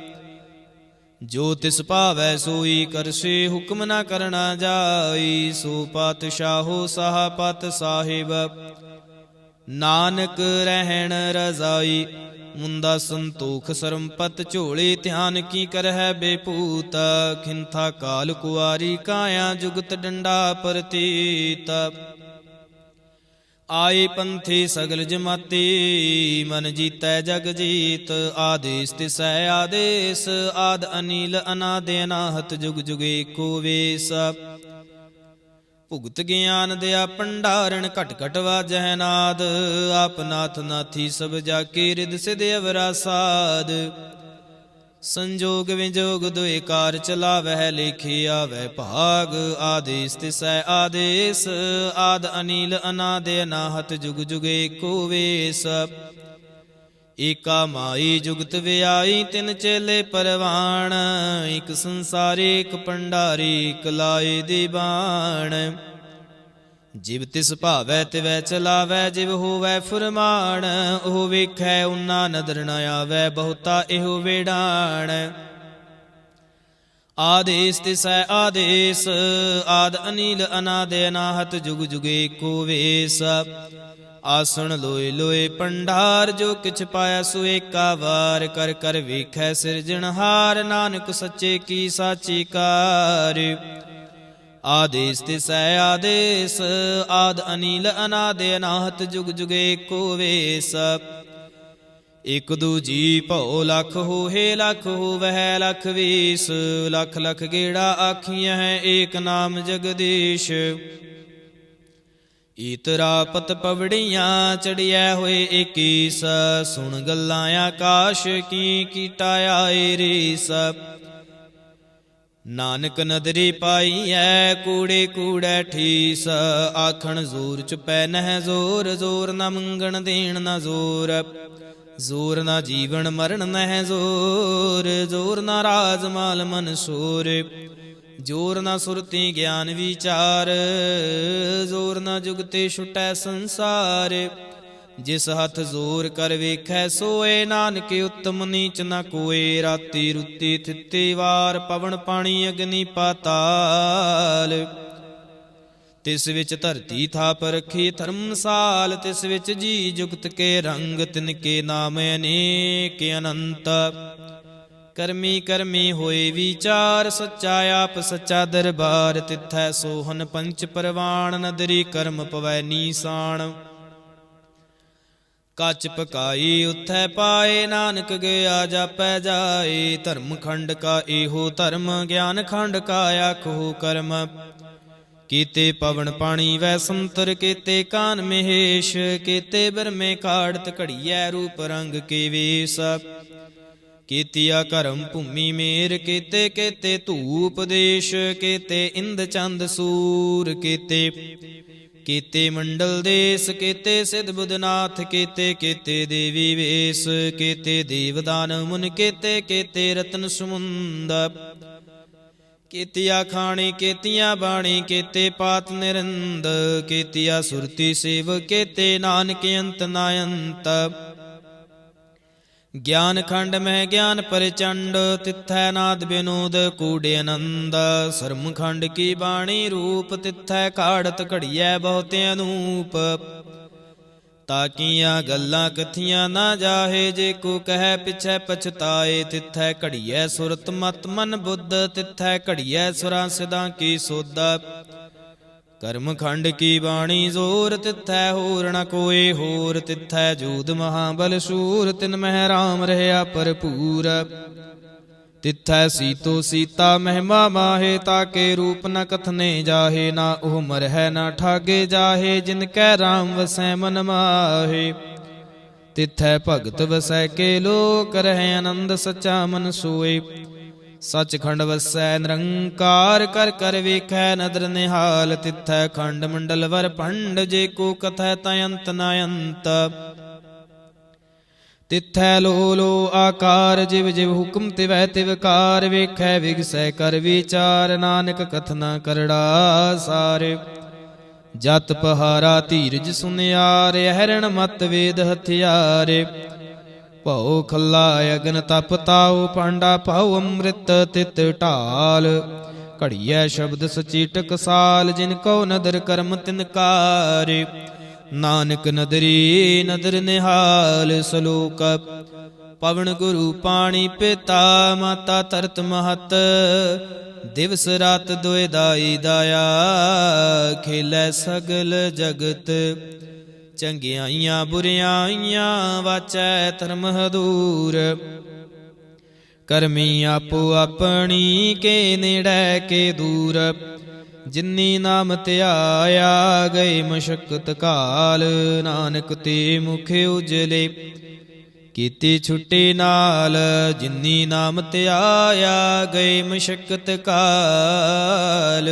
ਜੋ ਤਿਸ ਭਾਵੈ ਸੋਈ ਕਰਸੇ, ਹੁਕਮ ਨਾ ਕਰਨਾ ਜਾਈ। ਸੋ ਪਾਤਸ਼ਾਹੋ ਸਾਹ ਪਤ ਸਾਹਿਬ, ਨਾਨਕ ਰਹਿਣ ਰਜ਼ਾਈ। ਮੁੰਦਾ ਸੰਤੋਖ ਸਰਮਪਤ ਝੋਲੇ, ਧਿਆਨ ਕੀ ਕਰਹਿ ਬੇਪੂਤ। ਖਿੰਥਾ ਕਾਲ ਕੁਆਰੀ ਕਾਇਆ, ਜੁਗਤ ਡੰਡਾ ਪ੍ਰਤੀਤ। ਆਏ ਪੰਥੀ ਸਗਲ ਜਮਾਤੀ, ਮਨ ਜੀਤੈ ਜਗ ਜੀਤ। ਆਦੇਸ ਤਿਸੈ ਆਦੇਸ, ਆਦ ਅਨੀਲ ਅਨਾਦ ਅਨਾਹਤ। ਜੁਗ ਜੁਗ ਏਕੋ ਵੇਸ। ਭੁਗਤ ਗਿਆਨ ਦਿਆ ਭੰਡਾਰਨ, ਘਟ ਘਟ ਵਾਜਹਿ ਨਾਦ। ਆਪ ਨਾਥ ਨਾਥੀ ਸਭ ਜਾਕੇ, ਰਿਦ ਸਿਧ ਅਵਰਾ ਸਾਧ। ਸੰਜੋਗ ਵਿਜੋਗ ਦੁਇ ਕਾਰ, ਚਲਾਵਹਿ ਲੇਖੇ ਆਵੈ ਭਾਗ। ਆਦੇਸ ਤਿਸੈ ਆਦੇਸ, ਆਦ ਅਨੀਲ ਅਨਾਦ ਅਨਾਹਤ। ਜੁਗ ਜੁਗ ਏਕੋ ਵੇਸ। ਏਕਾ ਮਾਈ ਜੁਗਤ ਵਿਆਈ, ਤਿਨ ਚੇਲੇ ਪਰਵਾਣ। ਇਕ ਸੰਸਾਰੀ ਇਕ ਭੰਡਾਰੀ, ਇਕ ਲਾਏ ਦੀਵਾਨ। ਜਿਵ ਤਿਸ ਭਾਵੈ ਤਿਵੈ ਚਲਾਵੈ, ਜਿਵ ਹੋਵੈ ਫੁਰਮਾਨ। ਉਹ ਵੇਖੈ ਓਨਾ ਨਦਰ ਨ ਆਵੈ, ਬਹੁਤਾ ਇਹੋ ਵੇੜਾਣ। ਆਦੇਸ ਤਿਸੈ ਆਦੇਸ, ਆਦ ਅਨੀਲ ਅਨਾਦ ਅਨਾਹਤ। ਜੁਗ ਜੁਗ ਏਕੋ ਵੇਸ। ਆਸਣ ਲੋਏ ਲੋਏ ਭੰਡਾਰ, ਜੋ ਕਿਛ ਪਾਇਆ ਸੋ ਏਕਾ ਵਾਰ। ਕਰ ਕਰ ਵੇਖੈ ਸਿਰਜਣਹਾਰ, ਨਾਨਕ ਸੱਚੇ ਕੀ ਸਾਚੀ ਕਾਰ। ਆਦੇਸ ਤਿਸੈ ਆਦੇਸ, ਆਦ ਅਨੀਲ ਅਨਾਦਿ ਅਨਾਹਤ, ਜੁਗ ਜੁਗ ਏਕੋ ਵੇਸ। ਇਕ ਦੂਜੀ ਭਉ ਲਖ ਹੋਏ, ਲਖ ਹੋਵਹਿ ਲਖ ਵੀਸ। ਲਖ ਲਖ ਗੇੜਾ ਆਖੀਆਂ ਹੈ, ਏਕ ਨਾਮ ਜਗਦੀਸ਼। ਈਤਰਾ ਪਤ ਪਵੜੀਆਂ, ਚੜਿਐ ਹੋਏ ਏਕੀਸ। ਸੁਣ ਗੱਲਾਂ ਆਕਾਸ਼ ਕੀ, ਕੀਟਾ ਆਏ ਰੀਸ। ਨਾਨਕ ਨਦਰੀ ਪਾਈਐ, ਕੂੜੇ ਕੂੜੈ ਠੀਸ। ਆਖਣ ਜ਼ੋਰ ਚੁਪੈ ਨਹਿ ਜ਼ੋਰ, ਜ਼ੋਰ ਨਾ ਮੰਗਣ ਦੇਣ ਨਾ ਜ਼ੋਰ। ਜ਼ੋਰ ਨਾ ਜੀਵਨ ਮਰਨ ਨਹਿ ਜ਼ੋਰ, ਜ਼ੋਰ ਨਾ ਰਾਜ ਮਾਲ ਮਨਸੂਰ। ਜ਼ੋਰ ਨਾ ਸੁਰਤੀ ਗਿਆਨ ਵਿਚਾਰ, ਜ਼ੋਰ ਨਾ ਜੁਗਤੇ ਛੁਟੈ ਸੰਸਾਰ। ਜਿਸ ਹੱਥ ਜ਼ੋਰ ਕਰ ਵੇਖੈ ਸੋਏ, ਨਾਨਕ ਉੱਤਮ ਨੀਚ ਨਾ ਕੋਏ। ਰਾਤੀ ਰੁੱਤੀ ਥਿੱਤੀ ਵਾਰ, ਪਵਨ ਪਾਣੀ ਅਗਨੀ ਪਾਤਾਲ। ਤਿਸ ਵਿੱਚ ਧਰਤੀ ਥਾਪ ਰਖੀ ਧਰਮਸਾਲ। ਤਿਸ ਵਿੱਚ ਜੀ ਜੁਗਤ ਕੇ ਰੰਗ, ਤਿਨ ਕੇ ਨਾਮ ਅਨੇਕ ਅਨੰਤ। ਕਰਮੀ ਕਰਮੀ ਹੋਏ ਵਿਚਾਰ, ਸੱਚਾ ਆਪ ਸੱਚਾ ਦਰਬਾਰ। ਤਿਥੈ ਸੋਹਨ ਪੰਚ ਪਰਵਾਣ, ਨਦਰੀ ਕਰਮ ਪਵੈ ਨੀਸਾਨ। ਕੱਚ ਪਕਾਈ ਉਥੈ ਪਾਏ, ਨਾਨਕ ਗਿਆ ਜਾਪੈ ਜਾਏ। ਧਰਮ ਖੰਡ ਕਾ ਇਹੋ ਧਰਮ, ਗਿਆਨ ਖੰਡ ਕਾ ਆਖੋ ਕਰਮ। ਕੀਤੇ ਪਵਨ ਪਾਣੀ ਵੈ ਸੰਤਰ, ਕੀਤੇ ਕਾਨ ਮਹੇਸ਼। ਕੀਤੇ ਬਰਮੇ ਕਾੜਤ ਘੜੀਐ, ਰੂਪ ਰੰਗ ਕੇ ਵੇਸ। ਕੀਤੀਆ ਕਰਮ ਭੂਮੀ ਮੇਰ, ਕੀਤੇ ਕੀਤੇ ਧੂਪ ਦੇਸ਼। ਕੀਤੇ ਇੰਦ ਚੰਦ ਸੂਰ, ਕੀਤੇ ਮੰਡਲ ਦੇਸ। ਕੀਤੇ ਸਿਧ ਬੁਧਨਾਥ, ਕੀਤੇ ਦੇਵੀ ਵੇਸ। ਕੀਤੇ ਦੇਵਦਾਨ ਮੁਨ, ਕੀਤੇ ਰਤਨ ਸਮੁੰਦ। ਕੀਤੀਆ ਖਾਣੀ ਕੀਤੀਆਂ ਬਾਣੀ, ਕੀਤੇ ਪਾਤ ਨਿਰੰਦ। ਕੀਤੀਆ ਸੁਰਤੀ ਸੇਵ, ਕੀਤੇ ਨਾਨਕ ਅੰਤ ਨਾ ਅੰਤ। ਗਿਆਨ ਖੰਡ ਮਹਿ ਗਿਆਨ ਪ੍ਰਚੰਡ, ਤਿਥੈ ਨਾਦ ਬਿਨੋਦ ਕੂੜੇ ਆਨੰਦ। ਸਰਮ ਖੰਡ ਕੀ ਬਾਣੀ ਰੂਪ, ਤਿਥੈ ਕਾੜਤ ਘੜੀਐ ਬਹੁਤ ਅਨੂਪ। ਤਾਕੀਆਂ ਗੱਲਾਂ ਕਥੀਆਂ ਨਾ ਜਾਹੇ, ਜੇ ਕੋ ਕਹਿ ਪਿਛੈ ਪਛਤਾਏ। ਤਿਥੈ ਘੜੀਐ ਸੁਰਤ ਮਤ ਮਨ ਬੁੱਧ, ਤਿਥੈ ਘੜੀਐ ਸੁਰਾਂ ਸਿਦਾਂ ਕੀ ਸੁਧ। ਕਰਮ ਖੰਡ ਕੀ ਬਾਣੀ ਜ਼ੋਰ, ਤਿਥੈ ਹੋਰ ਨ ਕੋਏ ਹੋਰ। ਤਿਥੈ ਜੂਦ ਮਹਾਬਲ ਸੂਰ, ਤਿਨ ਮਹਿ ਰਾਮ ਰਹਿਆ ਭਰਪੂਰ। ਤਿਥੈ ਸੀਤੋ ਸੀਤਾ ਮਹਿਮਾ ਮਾਹੇ, ਤਾਕੇ ਰੂਪ ਨ ਕਥਨੇ ਜਾਹੇ। ਨਾ ਉਹ ਮਰਹਿ ਨਾ ਠਾਗੇ ਜਾਹੇ, ਜਿਨ ਕੈ ਰਾਮ ਵਸੈ ਮਨ ਮਾਹੇ। ਤਿਥੈ ਭਗਤ ਵਸੈ ਕੇ ਲੋਕ, ਰਹਿ ਆਨੰਦ ਸੱਚਾ ਮਨ ਸੋਏ। ਸੱਚਖੰਡ ਵਸੈ ਨਿਰੰਕਾਰ, ਕਰ ਕਰ ਵੇਖੈ ਨਦਰ ਨਿਹਾਲ। ਤਿਥੈ ਖੰਡ ਮੰਡਲ ਵਰ ਭੰਡ, ਜੇ ਕੋ ਕਥੈ ਤੈ ਅੰਤ ਨ ਅੰਤ। ਤਿਥੈ ਲੋ ਲੋ ਆਕਾਰ, ਜਿਵ ਜਿਵ ਹੁਕਮ ਤਿਵੈ ਤਿਵਕਾਰ। ਵੇਖੈ ਵਿਗਸੈ ਕਰ ਵਿਚਾਰ, ਨਾਨਕ ਕਥਨਾ ਕਰੜਾ ਸਾਰ। ਜਤ ਪਹਾਰਾ ਧੀਰਜ ਸੁਨਿਆਰ, ਅਹਰਣ ਮਤ ਵੇਦ ਹਥਿਆਰ। ਭਉ ਖੱਲਾ ਅਗਨ ਤਪ ਤਾਉ, ਪਾਂਡਾ ਪਾਉ ਅੰਮ੍ਰਿਤ ਤਿਤ ਢਾਲ। ਘੜੀਐ ਸ਼ਬਦ ਸਚੀ ਟਕਸਾਲ, ਜਿਨ ਕਉ ਨਦਰ ਕਰਮ ਤਿਨ ਕਾਰ। ਨਾਨਕ ਨਦਰੀ ਨਦਰ ਨਿਹਾਲ। ਸਲੋਕ ਪਵਨ ਗੁਰੂ ਪਾਣੀ ਪਿਤਾ, ਮਾਤਾ ਧਰਤ ਮਹਤ। ਦਿਵਸ ਰਾਤ ਦੁਇ ਦਾਈ ਦਾਇਆ, ਖੇਲੈ ਸਗਲ ਜਗਤ। ਚੰਗਿਆਈਆਂ ਬੁਰਿਆਈਆਂ, ਵਾਚੈ ਧਰਮ ਹਦੂਰ। ਕਰਮੀ ਆਪੋ ਆਪਣੀ, ਕੇ ਨੇੜੈ ਕੇ ਦੂਰ। ਜਿਨੀ ਨਾਮ ਧਿਆਇਆ, ਗਏ ਮਸ਼ਕਤ ਕਾਲ। ਨਾਨਕ ਤੇ ਮੁਖ ਉਜਲੇ, ਕੀਤੀ ਛੁੱਟੀ ਨਾਲ। ਜਿਨੀ ਨਾਮ ਧਿਆਇਆ, ਗਏ ਮਸ਼ਕਤ ਕਾਲ।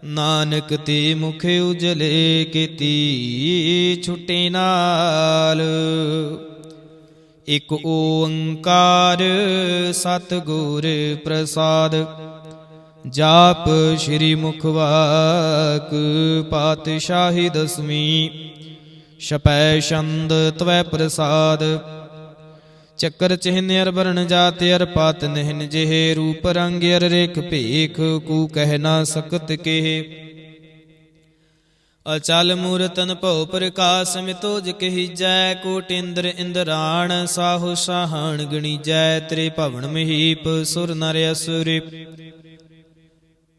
ਨਾਨਕ ਤੇ ਮੁਖ ਉਜਲੇ, ਕੀਤੀ ਛੁੱਟੀ ਨਾਲ। ਇਕ ਓੰਕਾਰ ਸਤਿਗੁਰ ਪ੍ਰਸਾਦ। ਜਾਪ ਸ੍ਰੀ ਮੁਖਵਾਕ, ਪਾਤਸ਼ਾਹੀ ਦਸਵੀਂ। ਛਪੈ ਛੰਦ ਤਵੈ ਪ੍ਰਸਾਦ। ਚੱਕਰ ਚਿਹਨ ਅਰ ਵਰਨ ਜਾਤ ਅਰ ਪਾਤ ਨਿਹਨ ਜਿਹੇ। ਰੂਪ ਰੰਗ ਅਰ ਰੇਖ ਭੇਖ, ਕੂ ਕਹਿ ਨਾ ਸਕਤ ਕੇਹ। ਅਚਲ ਮੂਰਤਨ ਭਉ ਪ੍ਰਕਾਸ਼ ਮਿਤੋਜ ਕਹੀਜੈ ਕੋਟਿੰਦਰ ਇੰਦਰਾਣ ਸਾਹੋ ਸਾਹਣ ਗਣੀਜੈ ਤੇਰੇ ਭਵਨ ਮਹੀਪ ਸੁਰ ਨਰ ਅਸੁਰ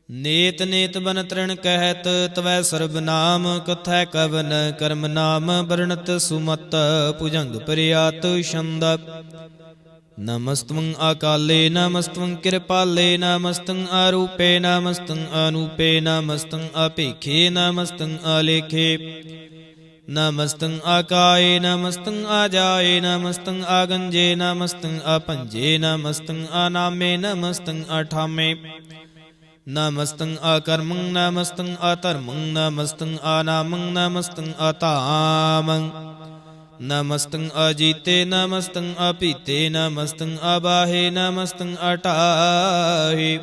ਨੇਤ ਨੇਤ ਬਨ ਤ੍ਰਿਣ ਕਹਿਤ ਤਵੈ ਸਰਬ ਨਾਮ ਕਥੈ ਕਵਨ ਕਰਮ ਨਾਮ ਵਰਣਤ ਸੁਮਤ ਭੁਜੰਗ ਪ੍ਰਿਆਤ ਛੰਦ ਨਮਸਤੰ ਅਕਾਲੇ ਨਮਸਤੰ ਕਿਰਪਾਲੇ ਨਮਸਤੰ ਆਰੂਪੇ ਨਮਸਤੰ ਅਨੂਪੇ ਨਮਸਤੰ ਅਪੇਖੇ ਨਮਸਤੰ ਅਲੇਖੇ ਨਮਸਤੰ ਆਕਾਏ ਨਮਸਤੰ ਆਜਾਏ ਨਮਸਤੰ ਆਗੰਜੇ ਨਮਸਤੰ ਆਪੰਜੇ ਨਮਸਤੰ ਆਨਾਮੇ ਨਮਸਤੰ ਆਠਾਮੇ ਨਮਸਤੰ ਆਕਰਮੰ ਨਮਸਤੰ ਆਧਰਮੰ ਨਮਸਤੰ ਆਨਾਮੰ ਨਮਸਤੰ ਆਤਾਮੰ ਨਮਸਤੰ ਅਜੀਤੇ ਨਮਸਤੰ ਅਪੀਤੇ ਨਮਸਤੰ ਆਬਾਹੇ ਨਮਸਤੰ ਅਟਾਹੇ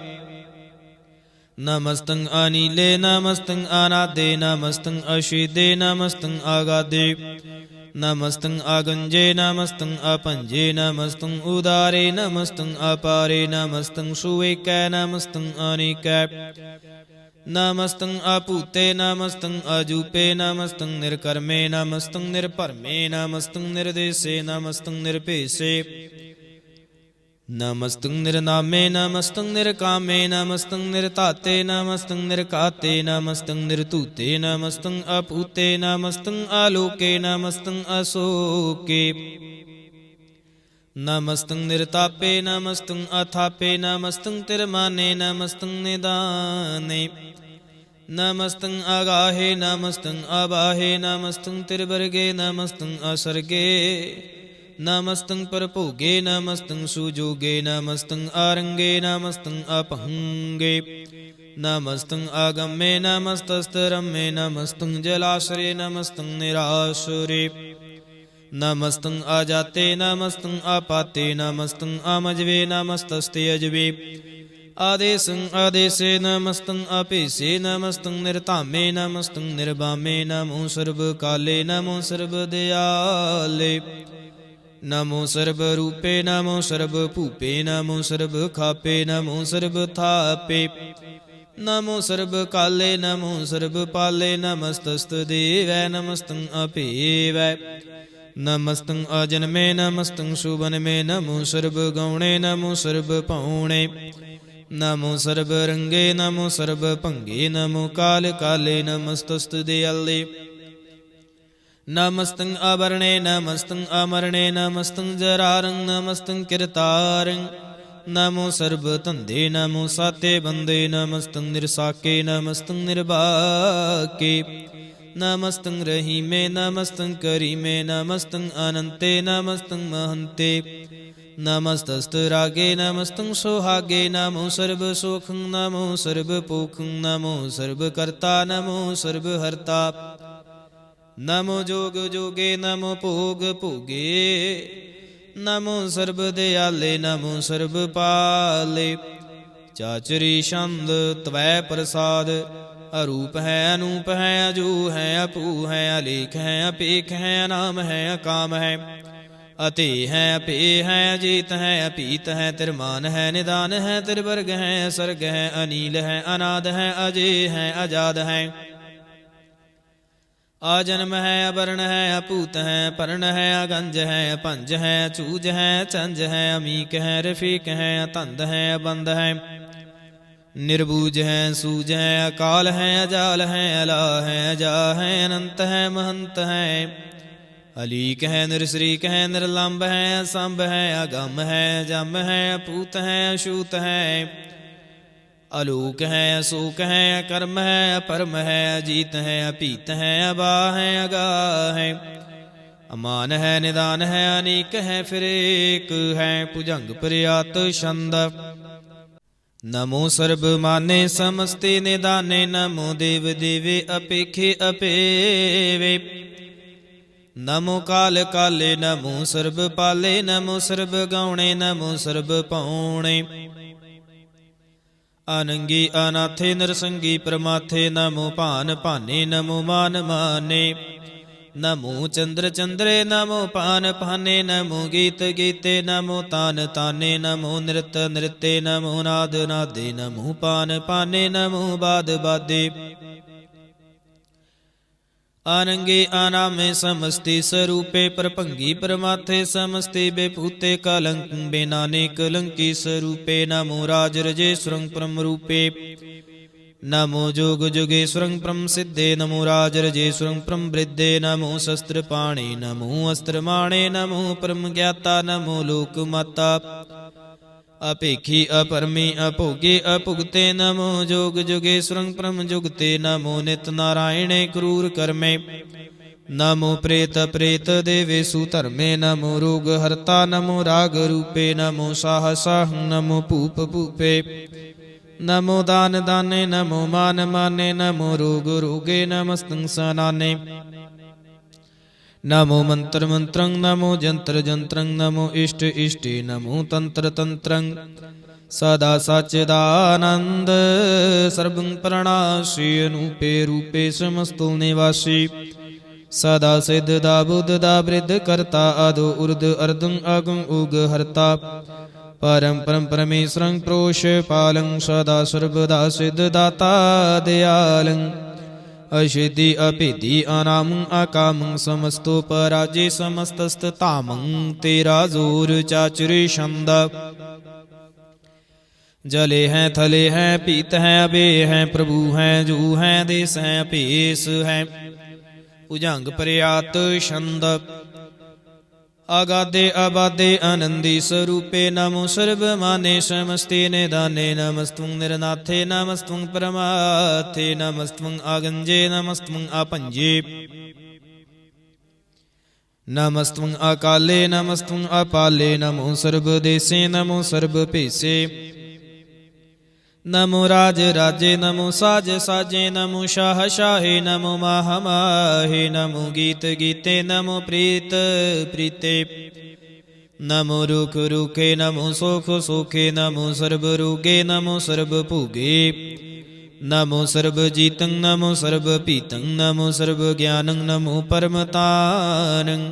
ਨਮਸਤੰ ਅਨੀਲੇ ਨਮਸਤੰ ਅਨਾਦੇ ਨਮਸਤੰ ਅਸ਼ੀਦੇ ਨਮਸਤੰ ਆਗਾਦੇ ਨਮਸਤੰ ਆਗੰਜੇ ਨਮਸਤੰ ਆਪੰਜੇ ਨਮਸਤੰ ਉਦਾਰੇ ਨਮਸਤੰ ਅਪਾਰੇ ਨਮਸਤੰ ਸੁਏਕੈ ਨਮਸਤੰ ਅਨੇਕੈ ਨਮਸਤੰ ਆਪੂਤੇ ਨਮਸਤੰ ਅਜੂਪੇ ਨਮਸਤੰ ਨਿਰਕਰਮੇ ਨਮਸਤੰ ਨਿਰਭਰਮੇ ਨਮਸਤੰ ਨਿਰਦੇਸੇ ਨਮਸਤੰ ਨਿਰਭੇਸੇ ਨਮਸਤੰ ਨਿਰਨਾਮੇ ਨਮਸਤੰ ਨਿਰਕਾਮੇ ਨਮਸਤੰ ਨਿਰਧਾਤੇ ਨਮਸਤੰ ਨਿਰਕਾਤੇ ਨਮਸਤੰ ਨਿਰਧੂਤੇ ਨਮਸਤੰ ਆਪੂਤੇ ਨਮਸਤੰ ਆਲੋਕੇ ਨਮਸਤੰ ਅਸੋਕੇ ਨਮਸਤੰ ਨਿਰਤਾਪੇ ਨਮਸਤੰ ਅਥਾਪੇ ਨਮਸਤੰ ਤਿਰਮਾਨੇ ਨਮਸਤੰ ਨਿਦਾਨੇ ਨਮਸਤੰ ਆਗਾਹੇ ਨਮਸਤੰ ਆਬਾਹੇ ਨਮਸਤੰ ਤਿਰਵਰਗੇ ਨਮਸਤੰ ਅਸਰਗੇ ਨਮਸਤੰ ਪਰਭੋਗੇ ਨਮਸਤੰ ਸੁਜੋਗੇ ਨਮਸਤੰ ਆਰੰਗੇ ਨਮਸਤੰ ਅਪਹੰਗੇ ਨਮਸਤੰ ਆਗਮੇ ਨਮਸਤਸਤਰਮੇ ਨਮਸਤੰ ਜਲਾਸ਼ਰੇ ਨਮਸਤੰ ਨਿਰਾਸ਼ਰੇ ਨਮਸਤੰ ਆਜਾਤੇ ਨਮਸਤੰ ਆਪਾਤੇ ਨਮਸਤੰ ਆਮਜਵੇ ਨਮਸਤਸਤੇ ਅਜਵੇ ਆਦੇਸੰ ਆਦੇਸੇ ਨਮਸਤੰ ਆਪੇਸੇ ਨਮਸਤੰ ਨਿਰਧਾਮੇ ਨਮਸਤੰ ਨਿਰਬਾਮੇ ਨਮੋ ਸਰਬ ਕਾਲੇ ਨਮੋ ਸਰਬ ਦਿਆਲੇ ਨਮੋ ਸਰਬ ਰੂਪੇ ਨਮੋ ਸਰਬ ਭੂਪੇ ਨਮੋ ਸਰਬ ਖਾਪੇ ਨਮੋ ਸਰਬ ਥਾਪੇ ਨਮੋ ਸਰਬ ਕਾਲੇ ਨਮੋ ਸਰਬ ਪਾਲੇ ਨਮਸਤਸਤ ਦੇਵੈ ਨਮਸਤੰ ਅਭੇਵੈ ਨਮਸਤੰ ਅਜਨਮੇ ਨਮਸਤੰ ਸੁਬਨਮੇ ਨਮੋ ਸਰਬ ਗੌਣੇ ਨਮੋ ਸਰਬ ਭਉਣੇ ਨਮੋ ਸਰਬ ਰੰਗੇ ਨਮੋ ਸਰਬ ਭੰਗੇ ਨਮੋ ਕਾਲ ਕਾਲੇ ਨਮਸਤਸਤ ਦਿਆਲੇ ਨਮਸਤੰ ਆਵਰਣੇ ਨਮਸਤੰ ਅਮਰਣੇ ਨਮਸਤੰ ਜਰਾਰੰ ਨਮਸਤੰ ਕਿਰਤਾਰੰ ਨਮੋ ਸਰਬ ਧੰਦੇ ਨਮੋ ਸਾਤੇ ਬੰਦੇ ਨਮਸਤੰ ਨਿਰਸਾਕੇ ਨਮਸਤੰ ਨਿਰਭਾਕੇ ਨਮਸਤੰ ਰਹੀਮੇ ਨਮਸਤੰ ਕਰੀਮੇ ਨਮਸਤੰ ਅਨੰਤੇ ਨਮਸਤੰ ਮਹੰਤੇ ਨਮਸਤਸਤ ਰਾਗੇ ਨਮਸਤੰ ਸੁਹਾਗੇ ਨਮੋ ਸਰਬ ਸੁਖੰ ਨਮੋ ਸਰਬ ਭੂਖੰ ਨਮੋ ਸਰਬ ਕਰਤਾ ਨਮੋ ਸਰਬ ਹਰਤਾ ਨਮੋ ਜੋਗ ਜੋਗੇ ਨਮੋ ਭੋਗ ਭੋਗੇ ਨਮੋ ਸਰਬ ਦਿਆਲੇ ਨਮੋ ਸਰਬ ਪਾਲੇ ਚਾਚਰੀ ਛੰਦ ਤਵੈ ਪ੍ਰਸਾਦ ਅਰੂਪ ਹੈ ਅਨੂਪ ਹੈ ਅਜੂ ਹੈ ਅਪੂ ਹੈ ਅਲੇਖ ਹੈ ਅਪੇਖ ਹੈ ਅਨਾਮ ਹੈ ਅਕਾਮ ਹੈ ਅਤੇ ਹੈ ਅਪੇ ਹੈ ਅਜੀਤ ਹੈ ਅਪੀਤ ਹੈ ਤਿਰਮਾਨ ਹੈ ਨਿਦਾਨ ਹੈ ਤਿਰਵਰਗ ਹੈ ਸਰਗ ਹੈ ਅਨੀਲ ਹੈ ਅਨਾਦ ਹੈ ਅਜੇ ਹੈ ਅਜਾਦ ਹੈ ਆਜਨਮ ਹੈ ਅਵਰਨ ਹੈ ਅਪੂਤ ਹੈ ਪਰਨ ਹੈ ਅਗੰਜ ਹੈ ਭੰਜ ਹੈ ਚੂਜ ਹੈ ਚੰਜ ਹੈ ਅਮੀਕ ਹੈ ਰਫੀਕ ਹੈ ਅਤੰਦ ਹੈ ਅਬੰਦ ਹੈ ਨਿਰਬੂਜ ਹੈ ਸੂਜ ਹੈ ਅਕਾਲ ਹੈ ਅਜਾਲ ਹੈ ਅਲਾ ਹੈ ਅਜਾ ਹੈ ਅਨੰਤ ਹੈ ਮਹੰਤ ਹੈ ਅਲੀਕ ਹੈ ਨਿਰਸਰੀਕ ਹੈ ਨਿਰਲੰਭ ਹੈ ਅਸੰਭ ਹੈ ਅਗੰਮ ਹੈ ਜਮ ਹੈ ਅਪੂਤ ਹੈ ਅਛੂਤ ਹੈ ਅਲੋਕ ਹੈ ਅਸੋਕ ਹੈ ਅਕਰਮ ਹੈ ਅਪਰਮ ਹੈ ਅਜੀਤ ਹੈ ਅਪੀਤ ਹੈ ਅਬਾ ਹੈ ਅਗਾ ਹੈ ਅਮਾਨ ਹੈ ਨਿਦਾਨ ਹੈ ਅਨੇਕ ਹੈ ਫਿਰ ਏਕ ਹੈ ਭੁਜੰਗ ਪ੍ਰਿਆਤ ਛੰਦ ਨਮੋ ਸਰਬ ਮਾਨੇ ਸਮਸਤੇ ਨਿਦਾਨੇ ਨਮੋ ਦੇਵ ਦੇਵੇ ਅਪੇਖੇ ਅਪੇਵੇ ਨਮੋ ਕਾਲ ਕਾਲੇ ਨਮੋ ਸਰਬ ਪਾਲੇ ਨਮੋ ਸਰਬ ਗੌਣੇ ਨਮੋ ਸਰਬ ਭਉਣੇ ਅਨੰਗੀ ਅਨਾਥੇ ਨਰਸੰਗੀ ਪ੍ਰਮਾਥੇ ਨਮੋ ਭਾਨ ਭਾਨੇ ਨਮੋ ਮਾਨ ਮਾਨੇ ਨਮੋ ਚੰਦਰ ਚੰਦਰੇ ਨਮੋ ਪਾਨ ਪਾਨੇ ਨਮੋ ਗੀਤ ਗੀਤੇ ਨਮੋ ਤਾਨ ਤਾਨੇ ਨਮੋ ਨਿਰਤ ਨਿਰਤੇ ਨਮੋ ਨਾਦ ਨਾਦੇ ਨਮੋ ਪਾਨ ਪਾਨੇ ਨਮੋ ਬਾਦ ਬਾਦੇ आनंगे आनामे समस्ति स्वरूपे परभंगी परमाथे समस्ति बेभूते कलंक बेनाने कलंकी स्वरूपे नमो राज रजेश्वरं परम रूपे नमो जोग जोगेश्वरं परम सिद्धे नमो राज रजेश्वरं परम वृद्धे नमो शस्त्र पाणे नमो अस्त्र माणे नमो परम ज्ञाता नमो लोक माता अपेखी अपरमी अभोगे अभुगते नमो जोग जोगेश्वरं परम जुगते नमो नित नारायणे क्रूर कर्मे नमो प्रेत प्रेत देवेशु धर्मे नमो रोग हर्ता नमो राग रूपे नमो साह साहं नमो भूप भूपे नमो दान दाने नमो मान माने नमो रोग रोगे नमस्तं सनाने नमो मंत्र मंत्रं नमो जंत्र जंत्रं नमो इष्ट इष्टे नमो तंत्र तंत्रं सदा सच्चिदानंद सर्वं प्रणाशी अनूपे रूपे समस्तो निवासी सदा सिद्ध दा बुद्ध दा वृद्ध करता आदो उर्द अर्दं अगं उग हरता परम परम परमेश्वरं प्रोष पालं सदा सर्वदा सिद्ध दाता दयालं अशिद्धि अभिधि अनामं अकामं समस्तो पराजे समस्तस्तामं तेरा जोर चाचुरे छंद जले हैं थले हैं पीत हैं अबे हैं प्रभु हैं जू हैं देश हैं भेस हैं भुजंग प्रयात छंद आगादे अबादे आनंदी स्वरूपे नमो सर्वमाने समस्ते निदाने नमस्त्वं निरनाथे नमस्त्वं परमार्थे नमस्त्वं आगंजे नमस्त्वं आपंजे नमस्त्वं अकाले नमस्त्वं अपाले नमो सर्वदेशे नमो सर्वपेशे नमो राज राजे नमो साज साजे नमो शाह शाहे नमो माह माहे नमो गीत गीते नमो प्रीत प्रीते नमो रुख रुखे नमो सोख सोखे नमो सर्व रोगे नमो सर्व भोगे नमो सर्व जीतं नमो सर्व पीतं नमो सर्व ज्ञानं नमो परमतानं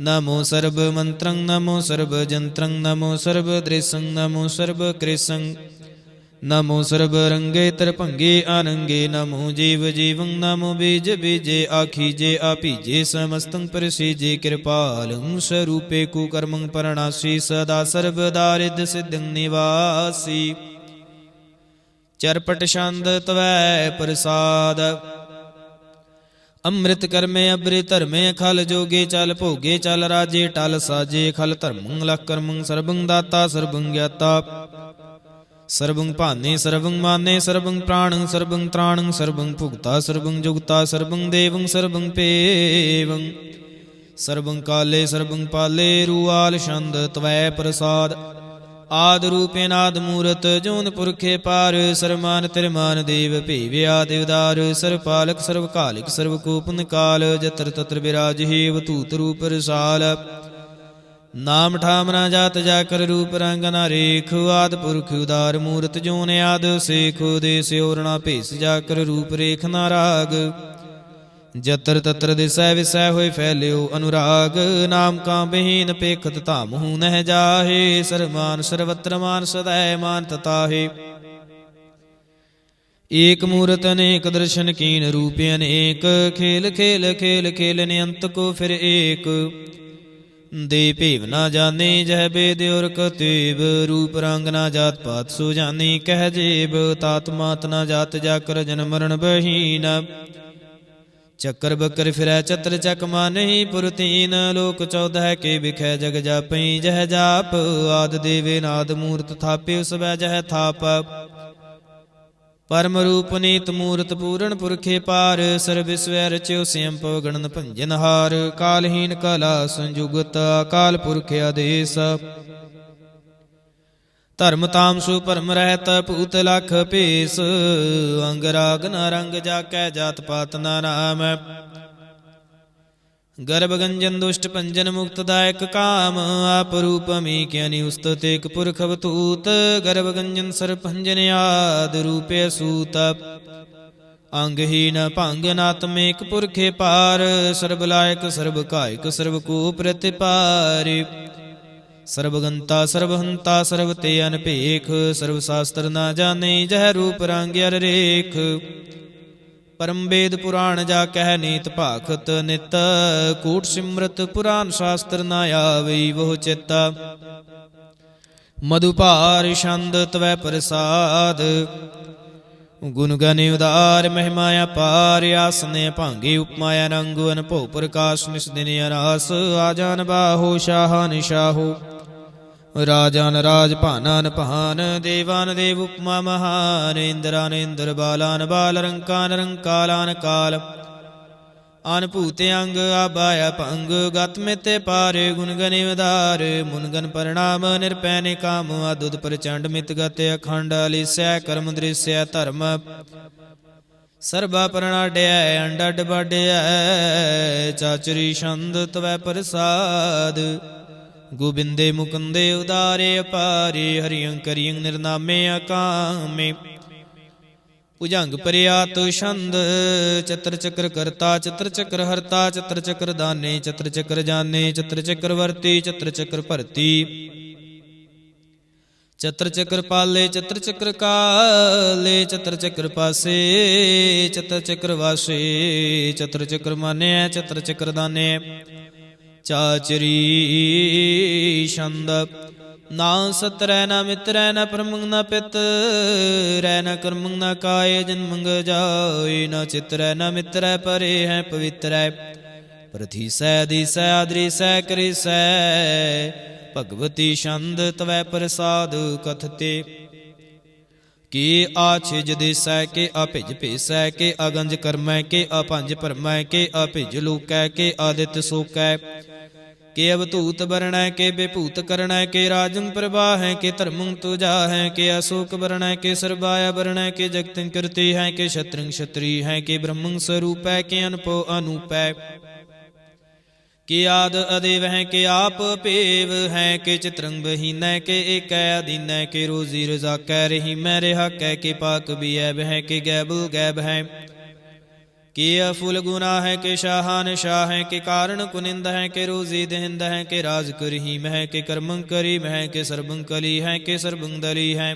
नमो सर्व मंत्रं नमो सर्व जंत्रं नमो सर्व दृशं नमो सर्व कृशं नमो सर्व रंगे तरभंगे आनंगे नमो जीव जीवं नमो बीज बीजे आखीजे आपीजे समस्तं प्रसीजे कृपालं स्वरूपे कुकर्मं परणासी सदा सर्वदा रिद्ध सिद्धं निवासी चरपट छंद तवै प्रसाद अमृत कर्मे अब्रे धर्मे खल जोगे चल भोगे चल राजे टल साजे खल धर्मं लख कर्मं सर्वं दाता सर्वं ज्ञाता सर्वं भाने सर्वं माने सर्वं प्राणं सर्वं त्राणं सर्वं भुक्ता सर्वं जुगता सर्वं देवं सर्वं पेवं सर्वं काले सर्वं पाले रुआल छंद त्वै प्रसाद आद रूपे नाद मूरत जोन पुरखे पार सरमान तिरमान देव भेव्या देवदार सर्वपालक सर्वकालिक सर्वकोपन काल जत्र तत्र विराज हेव तूत रूप रसाल नाम ठाम न जात जाकर रूप रंग न रेख आद पुरख उदार मूर्त जोन आद सेख देश ओरणा भेस जाकर रूप रेख न राग जतर तत्र दिसै विसै होए फैल्यो अनुराग नाम का बहीन पेखत धामहु नह जाहे सरमान सर्वत्र मान सदै मान तताहे एक मूरत अनेक दर्शन कीन रूप अनेक खेल खेल खेल खेल नियंत को फिर एक दे भेव ना जाने जह बेद और कतेब रूप रंग ना जात पात सो जानी कह जेब तात मात ना जात जाकर जन मरण बहीन चक्कर बकर फिरै चतर चकमा नहीं पुरतीन लोक 14 के बिखै जग जापई जह जाप आद देवे नाद मूर्त थापे उस वै जह थाप परम रूप नीत मूर्त पूरण पुरखे पार सर्व विश्वै रच्यो स्वयं पवगणन भंजनहार कालहीन कला संजुगत अकाल पुरख आदेश धर्म तामसु परम रहत भूत लख भेस अंग राग न रंग जाकै जात पात न नाम गर्भ गंजन दुष्ट पंजन मुक्तदायक काम आप रूप में ज्ञानी उस्तत एक पुरख अवतूत गर्भ गंजन सरपंजन आद रूपे सूत अंगहीन भंग नात्मेक पुरखे पार सर्वलायक सर्व कायक सर्व को प्रतिपार सर्वगंता सर्वहंता सर्वते अनपेख सर्व शास्त्र न जाने जह रूप रंग रेख परम वेद पुराण जा कह नीत भाखत नित, कूट सिमरत पुराण शास्त्र न आवई वो चित। मधुपार छंद तवै प्रसाद, गुण गण उदार महिमा अपार। आसने भांगे उपमाया रंग, अनुभव प्रकाश निस दिन अरास। आजान बाहो शाहान शाहो, राजान राज भानान भान। देवान देव उपमा महान, इंद्रान इंद्र बालान बाल। रंकान रंकालान काल, अनभूत अंग आबाया भंग। गत मिते पार गुण गण उदार, मुनगन परिणाम निरपैने काम। अदुत प्रचंड मित गत अखंड, अलिसै कर्म दृश्य धर्म। ਸਰਬਾ ਪ੍ਰਣਾਡਿਆ ਅੰਡਡ ਬਾਡਿਆ, ਚਾਚਰੀ ਛੰਦ ਤਵੈ ਪ੍ਰਸਾਦ। ਗੋਬਿੰਦੇ ਮੁਕੰਦੇ ਉਦਾਰੇ ਅਪਾਰੇ, ਹਰਿਯੰ ਕਰਿਯੰ ਨਿਰਨਾਮੇ ਅਕਾਮੇ। ਭੁਜੰਗ ਪ੍ਰਿਆਤ ਛੰਦ, ਚਤਰ ਚੱਕਰ ਕਰਤਾ ਚਤਰ ਚੱਕਰ ਹਰਤਾ। ਚਤਰ ਚੱਕਰ ਦਾਨੇ ਚਤਰ ਚੱਕਰ ਜਾਨੇ, ਚਤਰ ਚੱਕਰ ਵਰਤੀ ਚਤਰ ਚੱਕਰ ਭਰਤੀ। ਚਤਰ ਚੱਕਰ ਪਾਲੇ ਚਤਰ ਚੱਕਰ ਕਾਲੇ, ਚਤਰ ਚੱਕਰ ਪਾਸੇ ਚਤਰ ਚੱਕਰ ਵਾਸੇ। ਚਤਰ ਚੱਕਰ ਮਾਨਿਆ ਚਤਰ ਚੱਕਰ ਦਾਨੇ। ਚਾਚਰੀ ਛੰਦ, ਨਾ ਸਤਰੈ ਨਾ ਮਿਤਰੈ ਨਾ ਪਰਮੰਗ ਨਾ ਪਿਤਰੈ। ਨਾ ਕਰਮੰਗ ਨਾ ਕਾਇ ਜਨਮੰਗ ਜਾਇ। ਨਾ ਚਿਤਰੈ ਨਾ ਮਿਤਰੈ ਪਰੇ ਹੈ ਪਵਿੱਤਰੈ। ਪ੍ਰਥੀਸੈ ਦੀਸੈ ਆਦਰੀਸੈ ਕਰੀਸੈ। ਭਗਵਤੀ ਛੰਦ ਤਵੈ ਪ੍ਰਸਾਦ ਕਥਤੇ। ਕੇ ਆਛਿਜ ਦੇਸੈ ਕੇ ਅਭਿਜ ਭੇਸੈ। ਕੇ ਅਗੰਜ ਕਰਮੈ ਕੇ ਅਭੰਜ ਭਰਮੈ। ਕੇ ਅਭਿਜ ਲੋਕੈ ਕੇ ਆਦਿਤ ਸੋਕੈ। ਕੇ ਅਵਧੂਤ ਵਰਣੈ ਕੇ ਬੇਭੂਤ ਕਰਣੈ। ਕੇ ਰਾਜੰ ਪ੍ਰਭਾਹੈ ਕੇ ਧਰਮੰ ਤੁਜਾਹੈ। ਕੇ ਅਸ਼ੋਕ ਵਰਣੈ ਕੇ ਸਰਬਾਇਆ ਵਰਣੈ। ਕੇ ਜਗਤੰ ਕਰਤੇ ਹੈ ਕੇ ਸ਼ਤਰੰ ਛਤਰੀ ਹੈ। ਕੇ ਬ੍ਰਹਮੰ ਸਰੂਪੈ ਕੇ ਅਨਪੋ ਅਨੂਪੈ। ਕੇ ਆਦ ਅਦੇਵ ਹੈ ਕੇ ਆਪ ਭੇਵ ਹੈ। ਕੇ ਚਿਤਰੰਗ ਬਹੀਨੈ ਕੇ ਏਕੈ ਅਧੀਨੈ। ਕੇ ਰੋਜ਼ੀ ਰਜ਼ਾਕੈ ਰਹੀਮੈ ਰਿਹਾਕੈ। ਕੇ ਪਾਕ ਬੀਐਬ ਹੈ ਕੇ ਗੈਬੁ ਗੈਬ ਹੈ। ਕੇ ਅਫੁਲ ਗੁਨਾ ਹੈ ਕੇ ਸ਼ਾਹਾਨ ਸ਼ਾਹ ਹੈ। ਕੇ ਕਾਰਣ ਕੁਨਿੰਦ ਹੈ ਕੇ ਰੋਜ਼ੀ ਦਹਿੰਦ ਹੈ। ਕੇ ਰਾਜ ਕਰਹੀਮ ਹੈ ਕੇ ਕਰਮੰ ਕਰੀਮ ਹੈ। ਕੇ ਸਰਬੰ ਕਲੀ ਹੈ ਕੇ ਸਰਬੰ ਦਲੀ ਹੈ।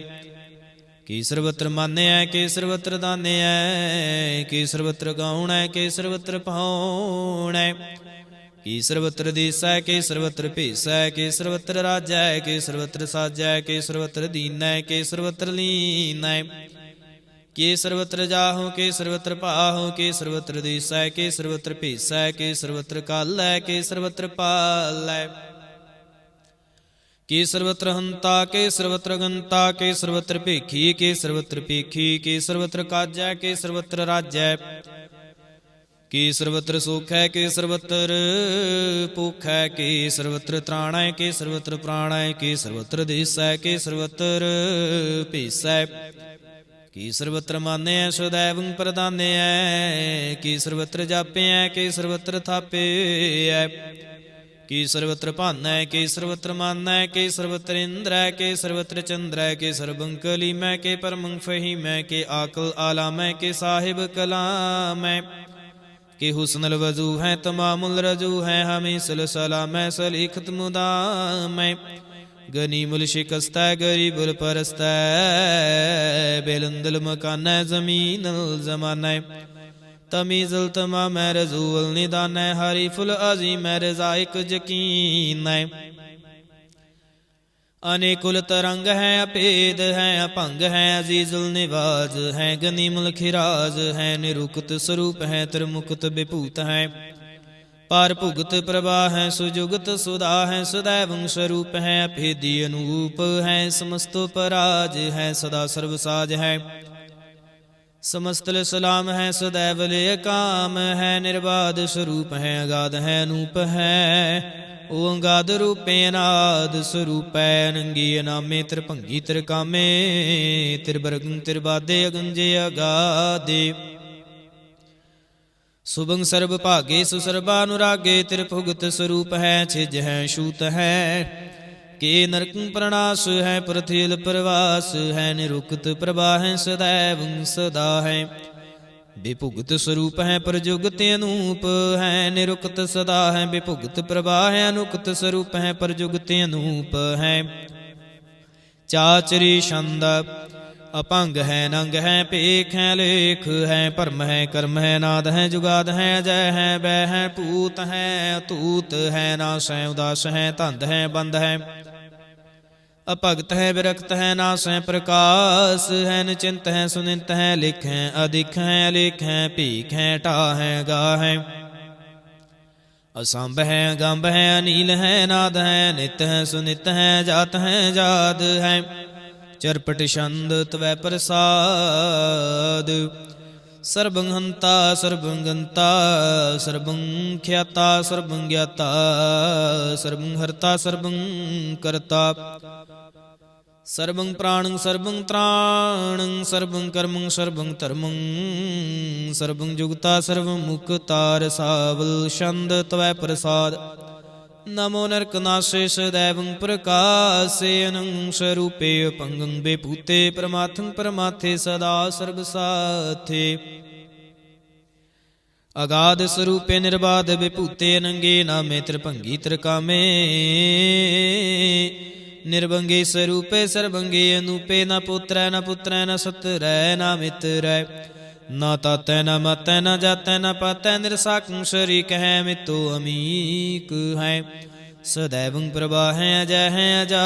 ਕੇ ਸਰਬਤਰ ਮਾਨਿਐ ਕੇ ਸਰਬਤਰ ਦਾਨਿਐ। ਕੇ ਸਰਬਤਰ ਗਾਉਣੈ ਕੇ ਸਰਬਤਰ ਪਾਉਣੈ। ਕੇ ਸਰਬਤਰ ਦੇਸੈ ਕੇ ਸਰਬਤਰ ਭੇਸੈ। ਕੇ ਸਰਬਤਰ ਰਾਜੈ ਕੇ ਸਰਬਤਰ ਸਾਜੈ। ਕੇ ਸਰਬਤਰ ਦੀਨੈ ਕੇ ਸਰਬਤਰ ਲੀਨੈ। ਕੇ ਸਰਬਤਰ ਜਾਹੋ ਕੇ ਸਰਬਤਰ ਭਾਹੋ। ਕੇ ਸਰਬਤਰ ਦੇਸੈ ਕੇ ਸਰਬਤਰ ਭੇਸੈ। ਕੇ ਸਰਬਤਰ ਕਾਲੈ ਕੇ ਸਰਬਤਰ ਪਾਲੈ। ਕੇ ਸਰਬਤਰ ਹੰਤਾ ਕੇ ਸਰਬਤਰ ਗੰਤਾ। ਕੇ ਸਰਬਤਰ ਭੇਖੀ ਕੇ ਸਰਬਤਰ ਭੇਖੀ। ਕੇ ਸਰਬਤਰ ਕਾਜੈ ਕੇ ਸਰਬਤਰ ਰਾਜੈ। ਕੇ ਸਰਬਤਰ ਸੁਖੈ ਕੇ ਸਰਬਤਰ ਭੁਖੈ। ਕੇ ਸਰਬਤਰ ਤ੍ਰਾਣੈ ਕੇ ਸਰਬਤਰ ਪ੍ਰਾਣੈ। ਕੇ ਸਰਬਤਰ ਦੇਸੈ ਕੇ ਸਰਬਤਰ ਭੇਸੈ। ਕੇ ਸਰਬਤਰ ਮਾਨਿਐ ਸਦੈਵੰ ਪ੍ਰਦਾਨਿਐ। ਕੇ ਸਰਬਤਰ ਜਾਪਿਐ ਕੇ ਸਰਬਤਰ ਥਾਪਿਐ। ਕੇ ਸਰਬਤਰ ਭਾਨੈ ਕੇ ਸਰਬਤਰ ਮਾਨੈ। ਕੇ ਸਰਬਤਰ ਇੰਦਰੈ ਕੇ ਸਰਬਤਰ ਚੰਦਰੈ। ਕੇ ਸਰਬੰ ਕਲੀਮੈ ਕੇ ਪਰਮੰ ਫਹੀਮੈ। ਕੇ ਆਕਲ ਆਲਾਮੈ ਕੇ ਸਾਹਿਬ ਕਲਾਮੈ। ਕੇ ਹੁਸਨਲ ਵਜੂ ਹੈ ਤਮਾਮੁਲ ਰਜੂ ਹੈ। ਹਮੇਸਲ ਸਲਾਮੈ ਸਲੀਖਤ ਮੁਦਾਮੈ। ਗਨੀਮੁਲ ਸ਼ਿਕਸਤੈ ਗਰੀਬੁਲ ਪਰਸਤੈ। ਬੇਲੰਦਲ ਮਕਾਨੈ ਜ਼ਮੀਨਲ ਜ਼ਮਾਨੈ। ਤਮੀਜ਼ਲ ਤਮਾਮੈ ਰਜ਼ੂਲ ਨਿਦਾਨੈ। ਹਰੀਫੁਲ ਅਜ਼ੀਮੈ ਰਜ਼ਾਇਕ ਯਕੀਨੈ। ਅਨੇਕੁਲ ਤਰੰਗ ਹੈ ਅਭੇਦ ਹੈ ਅਭੰਗ ਹੈ। ਅਜ਼ੀਜ਼ੁਲ ਨਿਵਾਜ਼ ਹੈ ਗਨੀਮੁਲ ਖਿਰਾਜ਼ ਹੈ। ਨਿਰੁਕਤ ਸਰੂਪ ਹੈ ਤਿਰਮੁਕਤ ਵਿਭੂਤ ਹੈ। ਪਰ ਭੁਗਤ ਪ੍ਰਭਾ ਹੈ ਸੁਜੁਗਤ ਸੁਦਾ ਹੈ। ਸਦੈਵੰ ਸਰੂਪ ਹੈ ਅਭੇਦੀ ਅਨੂਪ ਹੈ। ਸਮਸਤੋ ਪਰਾਜ ਹੈ ਸਦਾ ਸਰਬ ਸਾਜ ਹੈ। ਸਮਸਤਲ ਸਲਾਮ ਹੈ ਸਦੈਵ ਲੇ ਕਾਮ ਹੈ। ਨਿਰਬਾਧ ਸਰੂਪ ਹੈ ਅਗਾਧ ਹੈ ਅਨੂਪ ਹੈ। ਓ ਅੰਗਾਦ ਰੂਪੇ ਅਨਾਦ ਸਰੂਪੈ। ਅਨੰਗੀ ਅਨਾਮੇ ਤ੍ਰਿਭੰਗੀ ਤ੍ਰਿਕਾਮੇ। ਤ੍ਰਿਵਰਗੰ ਤ੍ਰਿਬਾਦੇ ਅਗੰਜੇ ਅਗਾਦੇ। ਸੁਭੰ ਸਰਬ ਭਾਗੇ ਸੁਸਰਬਾ ਅਨੁਰਾਗੇ। ਤ੍ਰਿਭੁਗਤ ਸਰੂਪ ਹੈ ਛਿਜ ਹੈ ਛੂਤ ਹੈ। ਕੇ ਨਰਕੰ ਪ੍ਰਣਾਸ ਹੈ ਪ੍ਰਥਿਲ ਪ੍ਰਵਾਸ ਹੈ। ਨਿਰੁਕਤ ਪ੍ਰਭਾ ਹੈ ਸਦੈਵੰ ਸਦਾ ਹੈ। ਬੇਭੁਗਤ ਸਰੂਪ ਹੈ ਪ੍ਰਜੁਗਤ ਅਨੂਪ ਹੈ। ਨਿਰੁਕਤ ਸਦਾ ਹੈ ਬੇਭੁਗਤ ਪ੍ਰਭਾ ਹੈ। ਅਨੁਕਤ ਸਰੂਪ ਹੈ ਪ੍ਰਜੁਗਤ ਅਨੂਪ ਹੈ। ਚਾਚਰੀ ਛੰਦ, अपंग है नंग है पेख है लेख है परम है कर्म है नाद है जुगाद है जय है वह है पूत है अतूत है नाश है उदास है धंध है बंद है अपगत है विरक्त है नाश है प्रकाश है निचिंत है सुनिंत है लिख है अधिक है अलेख है भीख है टा है गा है असंभ है गंभ है अनील है नाद है नित है सुनित है जात है जाद है चरपट छंद तवै प्रसाद सर्वं हंता सर्वं गंता सर्वं ख्याता सर्वं ज्ञाता सर्वं हर्ता सर्वं कर्ता सर्वं प्राणं सर्वं त्राणं सर्वं कर्मं सर्वं धर्मं सर्वं जुगता सर्वं मुक्ता रसावल छंद तवै प्रसाद नमो नरकनाशे सदैवं प्रकाशे अनं स्वरूपे अपंगं बेभूते परमार्थं परमार्थे सदा सर्वसाथे अगाध स्वरूपे निर्बाध विभूते अनंगे नामे त्रिभंगी त्रिकामे निर्भंगे स्वरूपे सर्वंगे अनूपे न पुत्र न पुत्र न सत्र न मित्र न तातै न मातै न जातै न पातै निरसाकं शरीक है मितो अमीक है सदैवं प्रभा है अजय है अजा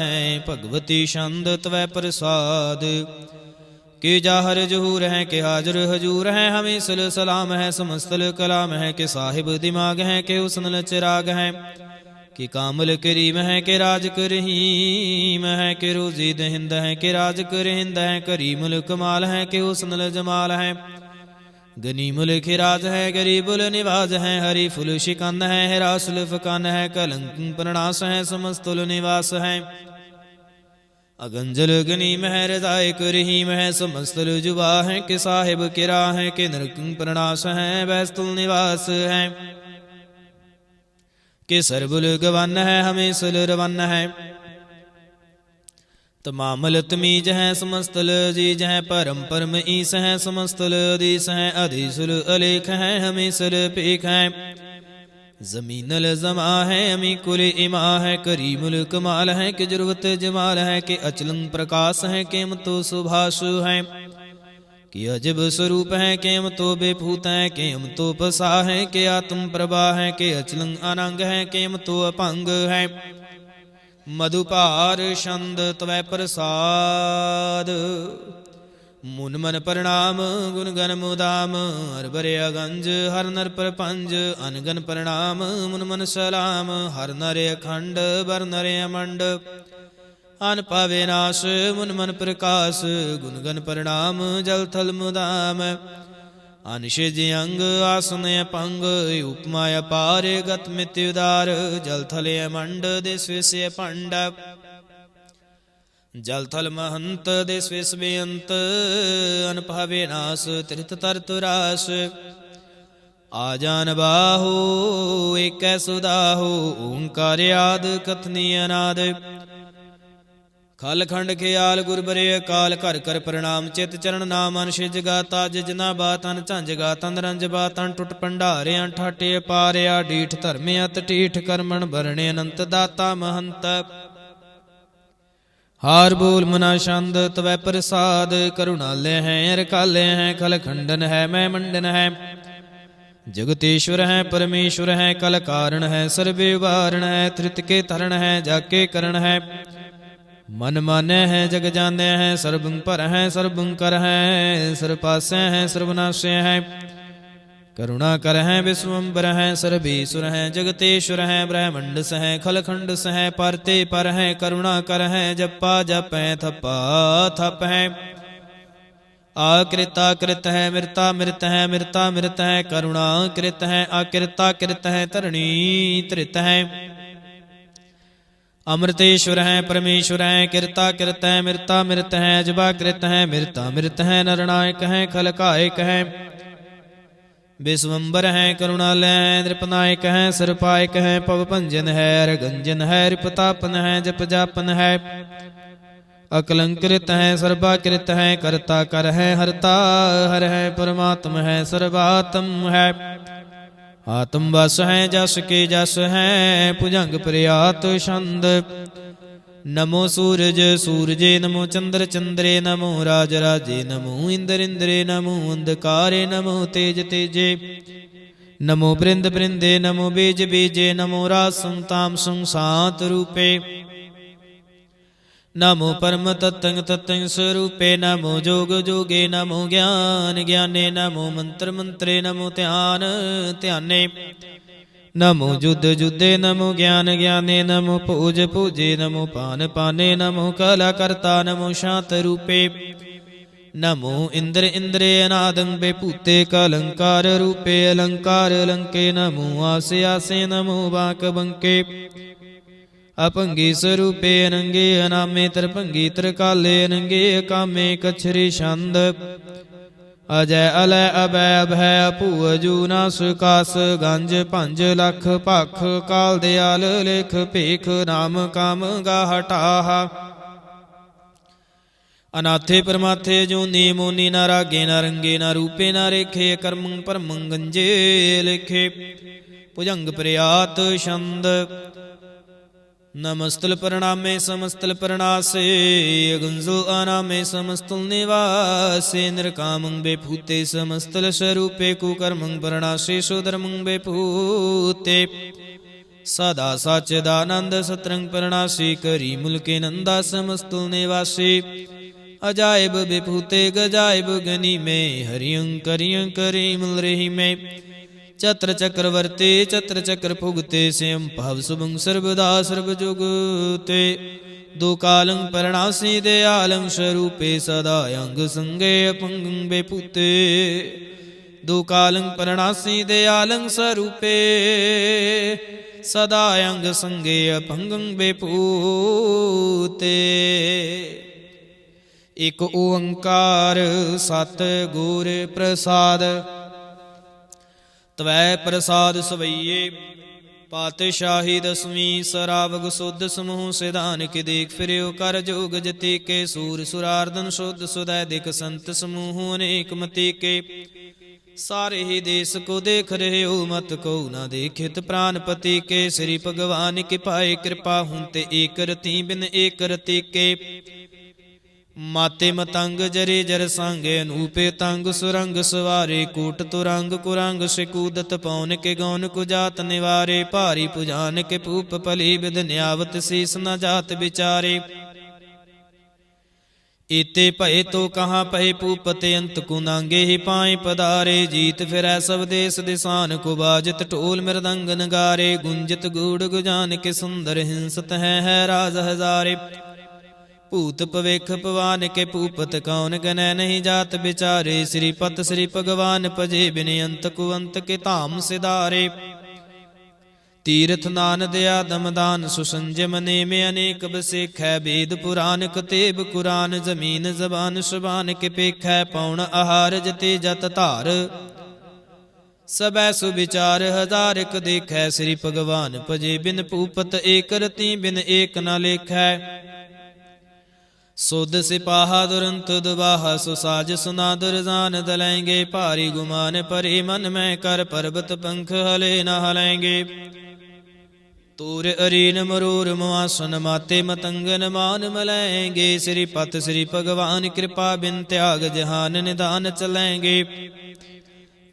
है भगवती छंद तवै प्रसाद के जाहर जहूर है के हाजर हजूर है हमें सल सलाम है समस्तल कलाम है के साहिब दिमाग है के हुस्न चिराग है कि कामल करीम है के राज करहीम है के रोजी दहिंद है के राज करहिंद है करीमुल कमाल है के हुस्न जमाल है गनीमुल खिराज है गरीबुल निवाज है हरी फुल शिकंद है हिरासुल फकान है कलंक प्रणाश है समस्तुल निवास है अगंजल गनीम है रजाए करहीम है समस्तुल जुबा है के साहिब किरा है के नरक प्रणाश है बैस्तुल निवास है के सरबुल गवन है हमें सुल रवन है तमामल तमीज है समस्तल जीज है परम परम ईस है समस्तल अधीस है अधिसुल अलेख है हमें सुल पेख है जमीनल जमा है अमी कुल इमा है करीमुल कमाल है कि जुर्वत जमाल है कि अचलंग प्रकाश है केम तो सुभाषु है कि अजब स्वरूप है केम तो बेभूत है केम तो पसा है के आत्म प्रभा है के अचलंग अनंग है केम तो अपंग है मधुपार छंद तवै प्रसाद मुन मन प्रणाम गुण गण मुदाम हर बरे अगंज हर नर प्रपंज अनगन प्रणाम मुन मन सलाम हर नरे अखंड बर नरे अमंड अन पावे नाश मुन मन प्रकाश गुण गण प्रणाम जल थल मुदाम अनिषेज अंग आसन अपंग उपमा अपार गत मित्य उदार जल थल मंड देश विषय पंड जल थल महंत देश विष बेअंत अन पावे नाश त्रित तरत रास आजान बाहो एक सुदाहो ओंकार आद कथनी अनाद खल खंड ख्याल गुर बरे अकाल कर कर प्रणाम चित चरण नाम अनशि जगा ताज जना बातन झंझ गा तन रंज बातन टुट पंडारे ठाटे पारिया डीठ धर्म अत टीठ करमन भरणे अनंत दाता महंत हार बोल मना छंद तवै प्रसाद करुणालय है रकालय है खल खंडन है मैं मंडन है जगतेश्वर है परमेश्वर है कल कारण है सर्वे वारण है त्रित के तरण है जाके करण है मन माने है जग जाने है सर्वं पर है सर्वं कर है सर्वपास्य है सर्वनाश्य है करुणा कर है विश्वम्बर है सर्वेश्वर है जगतेश्वर है ब्रह्मंड स है खलखंड स है परते पर है करुणा कर है जपा जप है थपा थप है आकृता कृत है मृता मृत है मृता मृत है करुणा कृत है आकृता कृत है तरणी त्रित है अमृतेश्वर है परमेश्वर है कृता कृत है मृता मृत है अजबा कृत है मृता मृत है नरनायक है खलकायक है विश्वम्बर है करुणालय है नृपनायक है सिरपायक है पवभंजन है रगंजन है रिपतापन है जप जापन है अकलंकृत है सर्वाकृत है कर्ता कर है हरता हर है परमात्म है सर्वात्म है आत्म बस है जस के जस है भुजंग प्रियात छंद नमो सूरज सूरजे नमो चंद्र चंद्रे नमो राज राजे नमो इंद्र इंद्रे नमो अंधकारे नमो तेज तेजे नमो बृंद बृंदे नमो बीज बीजे नमो रासं तामसं सात रूपे नमो परम तत्तं तत्तं स्वरूपे नमो जोग जोगे नमो ज्ञान ज्ञाने नमो मंत्र मंत्रे नमो ध्यान ध्याने नमो युद्ध युद्धे नमो ज्ञान ज्ञाने नमो पूज पूजे नमो पान पाने नमो कला कर्ता नमो शांत रूपे नमो इंद्र इंद्रे अनादंबे पूते कलंकार रूपे अलंकार अलंके नमो आसे आसे नमो बाक बंके अपंगी स्वरूपे अनंगे अनामे तरपंगी तरकाले अनंगे कामे कछरी छंद अजय अलय अभय अभय अभू अजू नास कास गंज पंज लख पख काल दयाल लिख भेख नाम काम गा हटाहा अनाथे परमाथे जूनी मोनी न रागे न रंगे न रूपे न रेखे कर्मं परमं गंजे लिखे भुजंग प्रयात छंद नमस्तल प्रणामे समस्तल प्रणासे गुंजो अनामे समस्तल निवासे निरकामं बेभूते समस्तल स्वरूपे कुकर्मं प्रणासे सुधर्मं बेभूते सदा सच्चिदानंद सत्रंग प्रणासी करी मुल्के नंदा समस्तल निवासी अजायब बेभूते गजायब गनी में हरियं करियं करी मुल रही में चत्र चक्रवर्ती चत्र चक्र भुगते स्यं भव शुभं सर्वदा सर्वजुगते दो कालं परणासी दयालं स्वरूपे सदा अंग संगे अपंगं बेपूते दो कालं परणासी दयालं स्वरूपे सदा अंग संगे अपंगं बेपूते एक ओंकार सत गुर प्रसाद तवै प्रसाद सवैये पातशाही दसवीं सरावग सुध समूह सिधान के देख फिरो कर जोग जति के सूर सुरार्दन शुद्ध सुदय दिक संत समूह अनेक मति के सारे ही देश को देख रहे हो मत को न देखित प्राणपति के श्री भगवान के पाए कृपा हुंते एक रति बिन एक रति के माते मतंग जरे जर सांगे अनूपे तंग सुरंग सवारे कूट तुरंग कुरंग शिकूदत पौन के गौन कुजात निवारे भारी पुजान के पूप पली विद न्यावत शीस न जात बिचारे इते भय तो कहाँ पहे पूपते अंत कुनांगे ही पाए पदारे जीत फिरै सब देश दिसान को बाजित ढोल मृदंग नगारे गुंजित गूढ़ गुजान के सुंदर हिंसत है राज हजारे भूत पवेख पवान के पूपत कौन गनै नहीं जात बिचारे श्रीपत श्री भगवान पजे बिन अंत कुअंत के धाम सिधारे तीर्थ नान दया दमदान सुसंजय मने में अनेक बसेख है वेद पुराण कतेब कुरान जमीन जबान शुबान के पेख है पौन आहार जते जत धार सबै सुविचार हजार एक देख है श्री भगवान पजे बिन पूपत एक रति बिन एक न लेख है सुध सिपाहा दुरंत दुबाहा सुसाज सुना दुरजान दलेंगे भारी गुमान परे मन में कर पर्वत पंख हले न हलेंगे तूर अरीन मरूर मुआसन माते मतंगन मान मलेंगे श्रीपत श्री भगवान कृपा बिन त्याग जहान निदान चलेंगे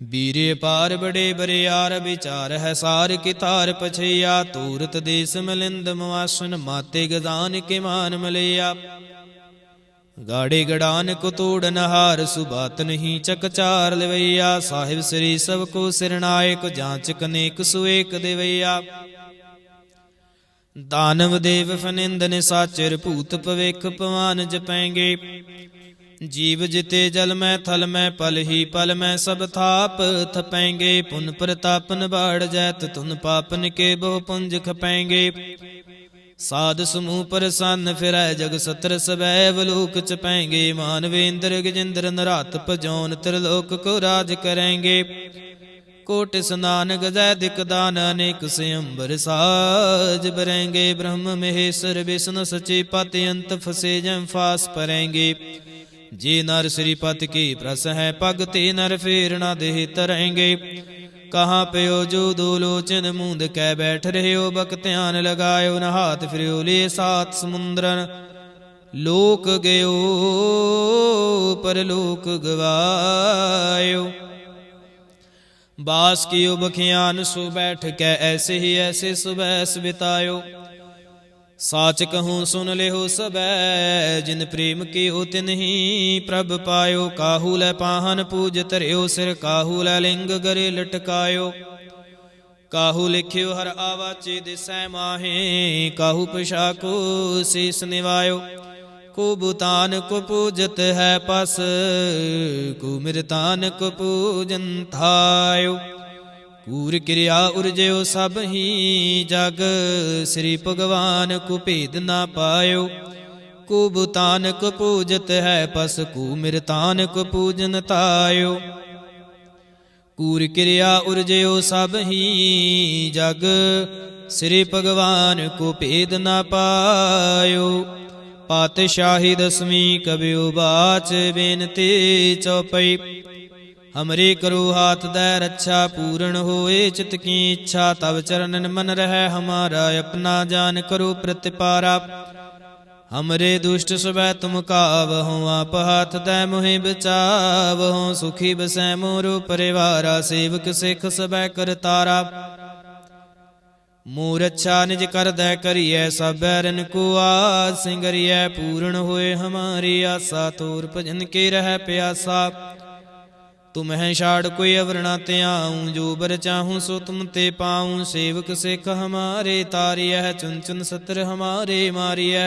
बीरे पार बड़े बरियार विचार है सार की तार पछैया तूरत देश मलिंद मुआसन माते गजान के मान मलैया गाड़े गड़ान को तोड़ नहार सुबात नहीं चकचार लेवैया साहिब श्री सबको सिरनायक जांच कनेक सुएक देवैया दानव देव फनिंद निसाचर भूत पवेख पवान जपेंगे जीव जिते जल में थल में पल ही पल में सब थाप थपेंगे पुन प्रतापन बाढ़ जैत तुन पापन के बहु पुंज खपेंगे साध समूह प्रसन्न फिरै जग सत्र सबैव लोक चपेंगे मानवेंद्र गजेंद्र नरात पजौन त्रिलोक को राज करेंगे कोटि स्नान गजै दिक दान अनेक स्वयंवर साज बरेंगे ब्रह्म महेश्वर विष्णु सचे पति अंत फसे जम फास परेंगे जे नर श्रीपति की प्रस है पग ते नर फेर न देह तरेंगे कहाँ पयो जो दो लोचन मूंद कै बैठ रहे हो बक ध्यान लगायो न हाथ फिरो ले सात समुद्रन लोक गयो परलोक गवायो बास कियो बखियान सो बैठ कै ऐसे ही ऐसे सुबह बितायो साच कहूँ सुन लेहो सबै जिन प्रेम के हो तिन ही प्रभ पायो काहू लै पाहन पूज धरियो सिर काहू लै लिंग गरे लटकायो काहू लिखियो हर आवाचे दिसै माहे काहू पिशाको शीस निवायो को बुतान को पूजत है पस को मिरतान को पूजन थायो कूर क्रिया उर्जयो सब ही जग श्री भगवान को भेद ना पायो को बुतान को पूजत है पस को मिरतान को पूजन तायो कूर क्रिया उर्जयो सब ही जग श्री भगवान को भेद ना पायो पातशाही दसवीं कबियो बाच बेनती चौपई हमरे करो हाथ दै रक्षा पूर्ण होए चित की इच्छा तब चरणन मन रह हमारा अपना जान करो प्रतिपारा हमरे दुष्ट सुबह तुम कावहो आप हाथ दै मोहि बचावहो सुखी बसै मोरो परिवारा सेवक सिख सबह करतारा मोर अच्छा निज कर दै करिए सब बैरन को आस सिंगरिए पूर्ण होए हमारी आशा तोर भजन के रह प्यासा तुम है छाड़ कोई अवरणा त्याऊँ जो बर चाहूँ सो तुम ते पाऊँ सेवक सिख हमारे तारिय चुन चुन सत्र हमारे मारिय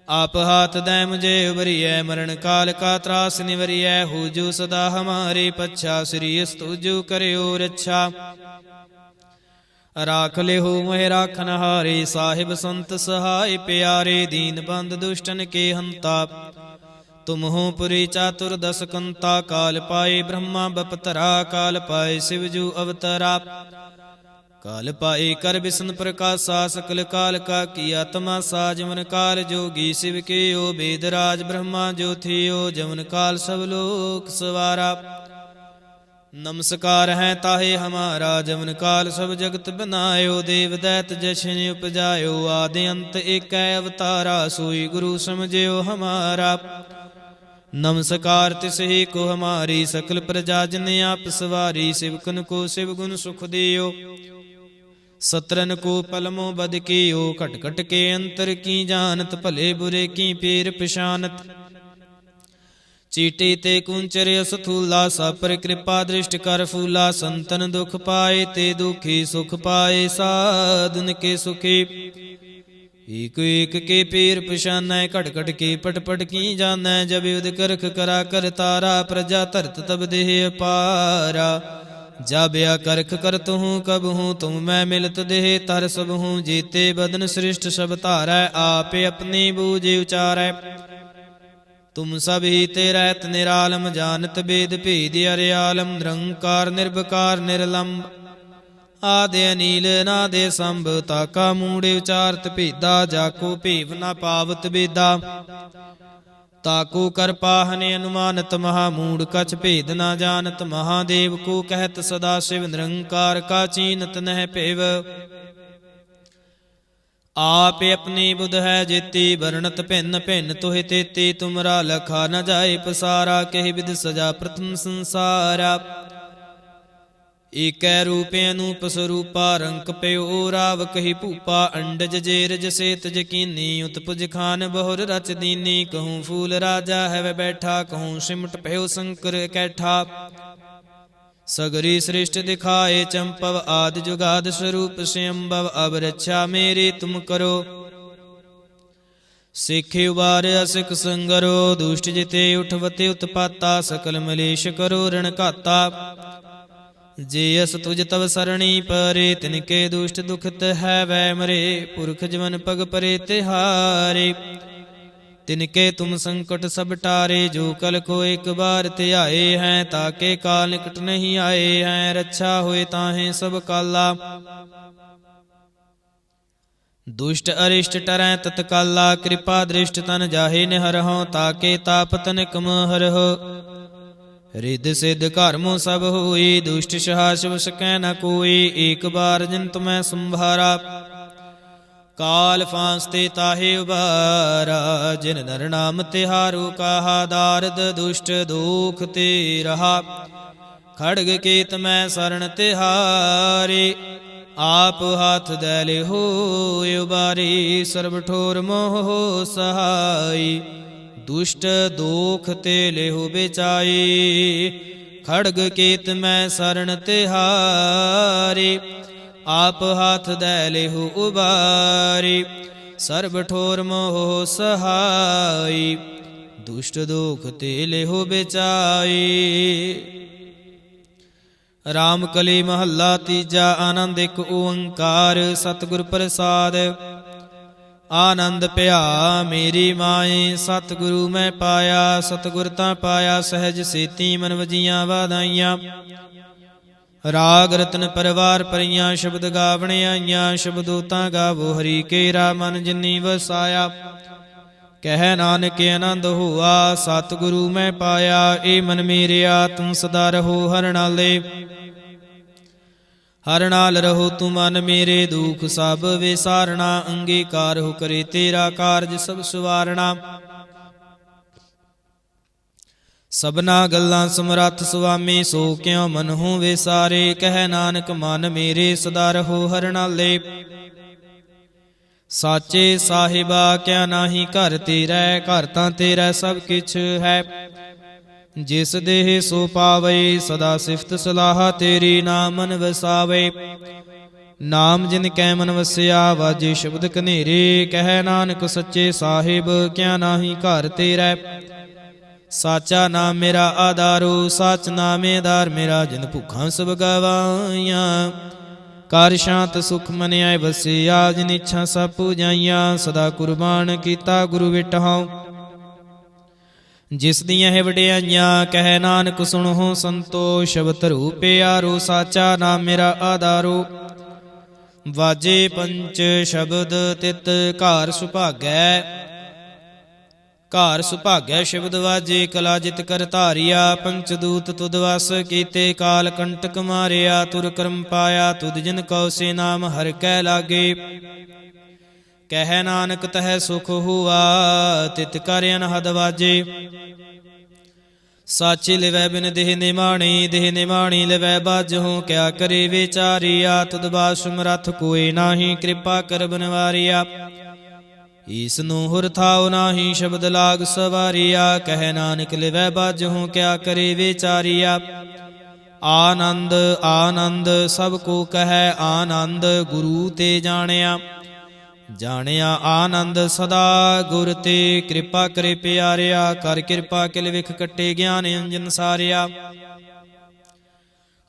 आप हाथ दै मुझे उबरिय मरण काल का त्रास निवरिय हो जो सदा हमारे पच्छा श्री स्तुजो करो रक्षा राख ले हो मोह राखन हारे साहिब संत सहाय प्यारे दीन बंद दुष्टन के हंता तुम हो पुरी चातुर्दश कंता काल पाए ब्रह्मा बपतरा काल पाए शिवजू अवतरा काल पाए कर विष्णु प्रकाशा सकल काल का किया तमाशा जमन काल जोगी शिव के ओ वेदराज ब्रह्मा जो थियो जमन काल सब लोक सवारा नमस्कार है ताहे हमारा जमन काल सब जगत बनायो देव दैत जशन उपजायो आदि अंत एक अवतारा सोई गुरु समझियो हमारा नमस्कार तिस ही को हमारी सकल प्रजा जन आप सवारी शिवकन को शिव गुण सुख दियो सत्रन को पलमो बद कियो खट खट के अंतर की जानत भले बुरे की पीर पिशानत चीटे ते कुंचर असथूला सा पर कृपा दृष्टि कर फूला संतन दुख पाए ते दुखी सुख पाए साधन के सुखी एक एक के पीर पिशाना घट घट के पट पट की जाना जब युद्ध करख करा कर तारा प्रजा तरत तब देह पारा जब या करख करत हूँ कब हूँ तुम मैं मिलत देह तर सब हूँ जीते बदन श्रेष्ठ सब तारै आपे अपनी बूझे उचारै तुम सब ही तेरैत निरालम जानत भेद भेद अरियालम निरंकार निर्विकार निर्लंब आदि अनील नादे संभ ताका मूढ़े उचारत भेदा जाको भेव न पावत बेदा ताको कर पाहने अनुमानत महामूढ़ कछ भेद न जानत महादेव को कहत सदा शिव निरंकार का चीनत नह पेव आप अपनी बुध है जेती वर्णत भिन्न भिन्न तुहि तेती तुमरा लखा न जाए पसारा कहि विध सजा प्रथम संसारा ਏਕੈ ਰੂਪੇ ਅਨੂਪ ਸਰੂਪਾ ਰੰਕ ਪਿਓ ਰਾਵ ਕਹੀ ਭੂਪਾ ਅੰਡਜ ਜੇਰਜ ਸੇਤ ਜਕੀਨੀ ਉਤਪੁਜ ਖਾਨ ਬਹੁਰ ਰਚ ਦੀਨੀ ਕਹੂੰ ਫੂਲ ਰਾਜਾ ਹੈ ਬੈਠਾ ਕਹੂੰ ਸਿਮਟ ਭਇਓ ਸ਼ੰਕਰ ਇਕੈਠਾ सगरी श्रेष्ठ दिखाए चंपव आदि जुगाद स्वरूप स्वयंभव अब रक्षा मेरी तुम करो सिखे उबार असिक संगरो दुष्ट जिते उठवते उत्पाता सकल मलेश करो रण घाता जे अस तुझ तव सरणी परे तिनके दुष्ट दुखत है वै मरे पुरख जीवन पग परे तिहारे तिनके तुम संकट सब टारे जो कल को एक बार त्याए हैं ताके काल निकट नहीं आए हैं रक्षा होए ताहें सब काला दुष्ट अरिष्ट टरै तत्काला कृपा दृष्ट तन जाहे निहरहो ताके ताप तनिक महरहो ਰਿੱਧ ਸਿੱਧ ਘਰਮੋ ਸਭ ਹੋਈ, ਦੁਸ਼ਟ ਸਹਾਸ ਸਕੈ ਨ ਕੋਈ। ਏਕ ਬਾਰ ਜਿਨ ਤੁਮੈ ਸੰਭਾਰਾ, ਕਾਲ ਫਾਂਸ ਤੇ ਤਾਹੇ ਉਬਾਰਾ। ਜਿਨ ਨਰ ਨਾਮ ਤਿਹਾਰੂ ਕਾਹਾ, ਦਾਰਦ ਦੁਸ਼ਟ ਦੋਖ ਤੇ ਰਹਾ। ਖੜਗ ਕੇਤ ਮੈਂ ਸਰਣ ਤਿਹਾਰੇ, ਆਪ ਹੱਥ ਦੈ ਲਿਹੋ ਉਬਾਰੀ। ਸਰਬ ਠੋਰ ਮੋਹ ਸਹਾਈ, ਦੁਸ਼ਟ ਦੋਖ ਤੇ ਲਿਹੋ ਬਿਚਾਈ। ਖੜਗ ਕੇਤ ਮੈਂ ਸਰਣ ਤਿਹਾਰੇ, ਆਪ ਹੱਥ ਦੈ ਲਿਹੋ ਉਬਾਰੀ। ਸਰਬ ਠੋਰ ਮੋਹ ਸਹਾਈ, ਦੁਸ਼ਟ ਦੋਖ ਤੇ ਲਿਹੋ ਬਿਚਾਈ। ਰਾਮ ਕਲੀ ਮਹੱਲਾ ਤੀਜਾ। ਆਨੰਦ ਇੱਕ ਓੰਕਾਰ, ਸਤਿਗੁਰ ਪ੍ਰਸਾਦ। ਆਨੰਦ ਭਿਆ ਮੇਰੀ ਮਾਏ, ਸਤਿਗੁਰੂ ਮੈਂ ਪਾਇਆ। ਸਤਿਗੁਰ ਤਾਂ ਪਾਇਆ ਸਹਿਜ ਸੇਤੀ, ਮਨ ਵਜੀਆਂ ਵਾਧਾਈਆਂ। ਰਾਗ ਰਤਨ ਪਰਵਾਰ ਪਰੀਆਂ, ਸ਼ਬਦ ਗਾਵਣ ਆਈਆਂ। ਸ਼ਬਦੋ ਤਾਂ ਗਾਵੋ ਹਰੀ ਕੇਰਾ, ਮਨ ਜਿਨੀ ਵਸਾਇਆ। ਕਹਿ ਨਾਨਕ ਆਨੰਦ ਹੋਆ, ਸਤਿਗੁਰੂ ਮੈਂ ਪਾਇਆ। ਏ ਮਨ ਮੇਰਿਆ ਤੂੰ ਸਦਾ ਰਹੋ ਹਰਿ ਨਾਲੇ। ਹਰਿ ਨਾਲ ਰਹੋ ਤੂੰ ਮਨ ਮੇਰੇ, ਦੁਖ ਸਭ ਵਿਸਾਰਣਾ। ਅੰਗੀਕਾਰ ਹੋ ਕਰੇ ਤੇਰਾ ਕਾਰਜ ਸਭ ਸਵਾਰਣਾ। ਸਭਨਾ ਗੱਲਾਂ ਸਮਰੱਥ ਸੁਆਮੀ, ਸੋ ਕਿਉ ਮਨਹੁ ਵਿਸਾਰੇ। ਕਹਿ ਨਾਨਕ ਮਨ ਮੇਰੇ ਸਦਾ ਰਹੋ ਹਰਿ ਨਾਲੇ। ਸਾਚੇ ਸਾਹਿਬਾ ਕਿਆ ਨਾਹੀ ਘਰ ਤੇਰਾ, ਘਰ ਤਾਂ ਤੇਰਾ ਸਭ ਕਿਛ ਹੈ। ਜਿਸ ਦੇਹ ਸੋ ਪਾਵੇ, ਸਦਾ ਸਿਫਤ ਸਲਾਹ ਤੇਰੀ। ਨਾਮ ਮਨ ਵਸਾਵੇ, ਨਾਮ ਜਿਨ ਕੈ ਮਨ ਵਸਿਆ। ਵਾਜੇ ਸ਼ਬਦ ਕਨੇਰੇ, ਕਹਿ ਨਾਨਕ ਸੱਚੇ ਸਾਹਿਬ ਕਿਆ ਨਾਹੀ ਘਰ ਤੇਰਾ। ਸਾਚਾ ਨਾਮ ਮੇਰਾ ਆਧਾਰੋ, ਸਾਚ ਨਾਮੇ ਆਧਾਰ ਮੇਰਾ। ਜਿਨ ਭੁੱਖਾਂ ਸਭ ਗਵਾਈਆਂ, ਕਰ ਸ਼ਾਂਤ ਸੁਖ ਮਨ ਆਏ ਵਸਿਆ। ਜਿਨ ਇੱਛਾ ਸਭ ਪੂਜਾਈਆਂ, ਸਦਾ ਕੁਰਬਾਨ ਕੀਤਾ ਗੁਰੂ ਵਿਟਹੁ। ਜਿਸ ਦੀਆਂ ਹੈ ਵਡਿਆਈਆਂ, ਕਹਿ ਨਾਨਕ ਸੁਣੋ ਸੰਤੋ। ਸ਼ਬਦ ਧਰੂ ਪਿਆਰੋ, ਸਾਚਾ ਨਾਮ ਮੇਰਾ ਆਧਾਰੋ। ਵਾਜੇ ਪੰਚ ਸ਼ਬਦ ਤਿਤ ਘਰ ਸੁਭਾਗੈ। ਘਰ ਸੁਭਾਗੈ ਸ਼ਬਦ ਵਾਜੇ, ਕਲਾ ਜਿਤ ਕਰ ਧਾਰਿਆ। ਪੰਚ ਦੂਤ ਤੁਧ ਵਸ ਕੀਤੇ, ਕਾਲ ਕੰਟਕ ਮਾਰਿਆ। ਤੁਰ ਕਰਮ ਪਾਇਆ ਤੁਧ ਜਿਨ ਕਉ, ਸੇ ਨਾਮ ਹਰਿ ਕੈ ਲਾਗੇ। ਕਹਿ ਨਾਨਕ ਤਹਿ ਸੁਖ ਹੁਆ, ਤਿਤ ਕਰ ਅਨਹਦ ਵਾਜੇ। ਸਾਚੀ ਲਿਵੈ ਬਿਨ ਦੇਹ ਨਿਮਾਣੀ, ਦੇਹ ਨਿਮਾਣੀ ਲਿਵੈ ਬਾਝਹੁ। ਕਿਆ ਕਰੇ ਵਿਚਾਰੀਆ, ਤੁਧ ਬਾਝ ਸਮਰੱਥ ਕੋਇ ਨਾਹੀ। ਕਿਰਪਾ ਕਰ ਬਨਵਾਰਿਆ, ਈਸ ਨੂੰ ਹੁਰ ਥਾਉ ਨਾਹੀ। ਸ਼ਬਦ ਲਾਗ ਸਵਾਰਿਆ, ਕਹਿ ਨਾਨਕ ਲਿਵੈ ਬਾਝਹੁ। ਕਿਆ ਕਰੇ ਵਿਚਾਰੀਆ, ਆਨੰਦ ਆਨੰਦ ਸਭ ਕੋ ਕਹੈ ਆਨੰਦ। ਗੁਰੂ ਤੇ ਜਾਣਿਆ, ਜਾਣਿਆ ਆਨੰਦ ਸਦਾ ਗੁਰ ਤੇ। ਕਿਰਪਾ ਕਰੇ ਪਿਆਰਿਆ, ਕਰ ਕਿਰਪਾ ਕਿਲ ਵਿਖ ਕੱਟੇ। ਗਿਆਨ ਅੰਜਨ ਸਾਰਿਆ,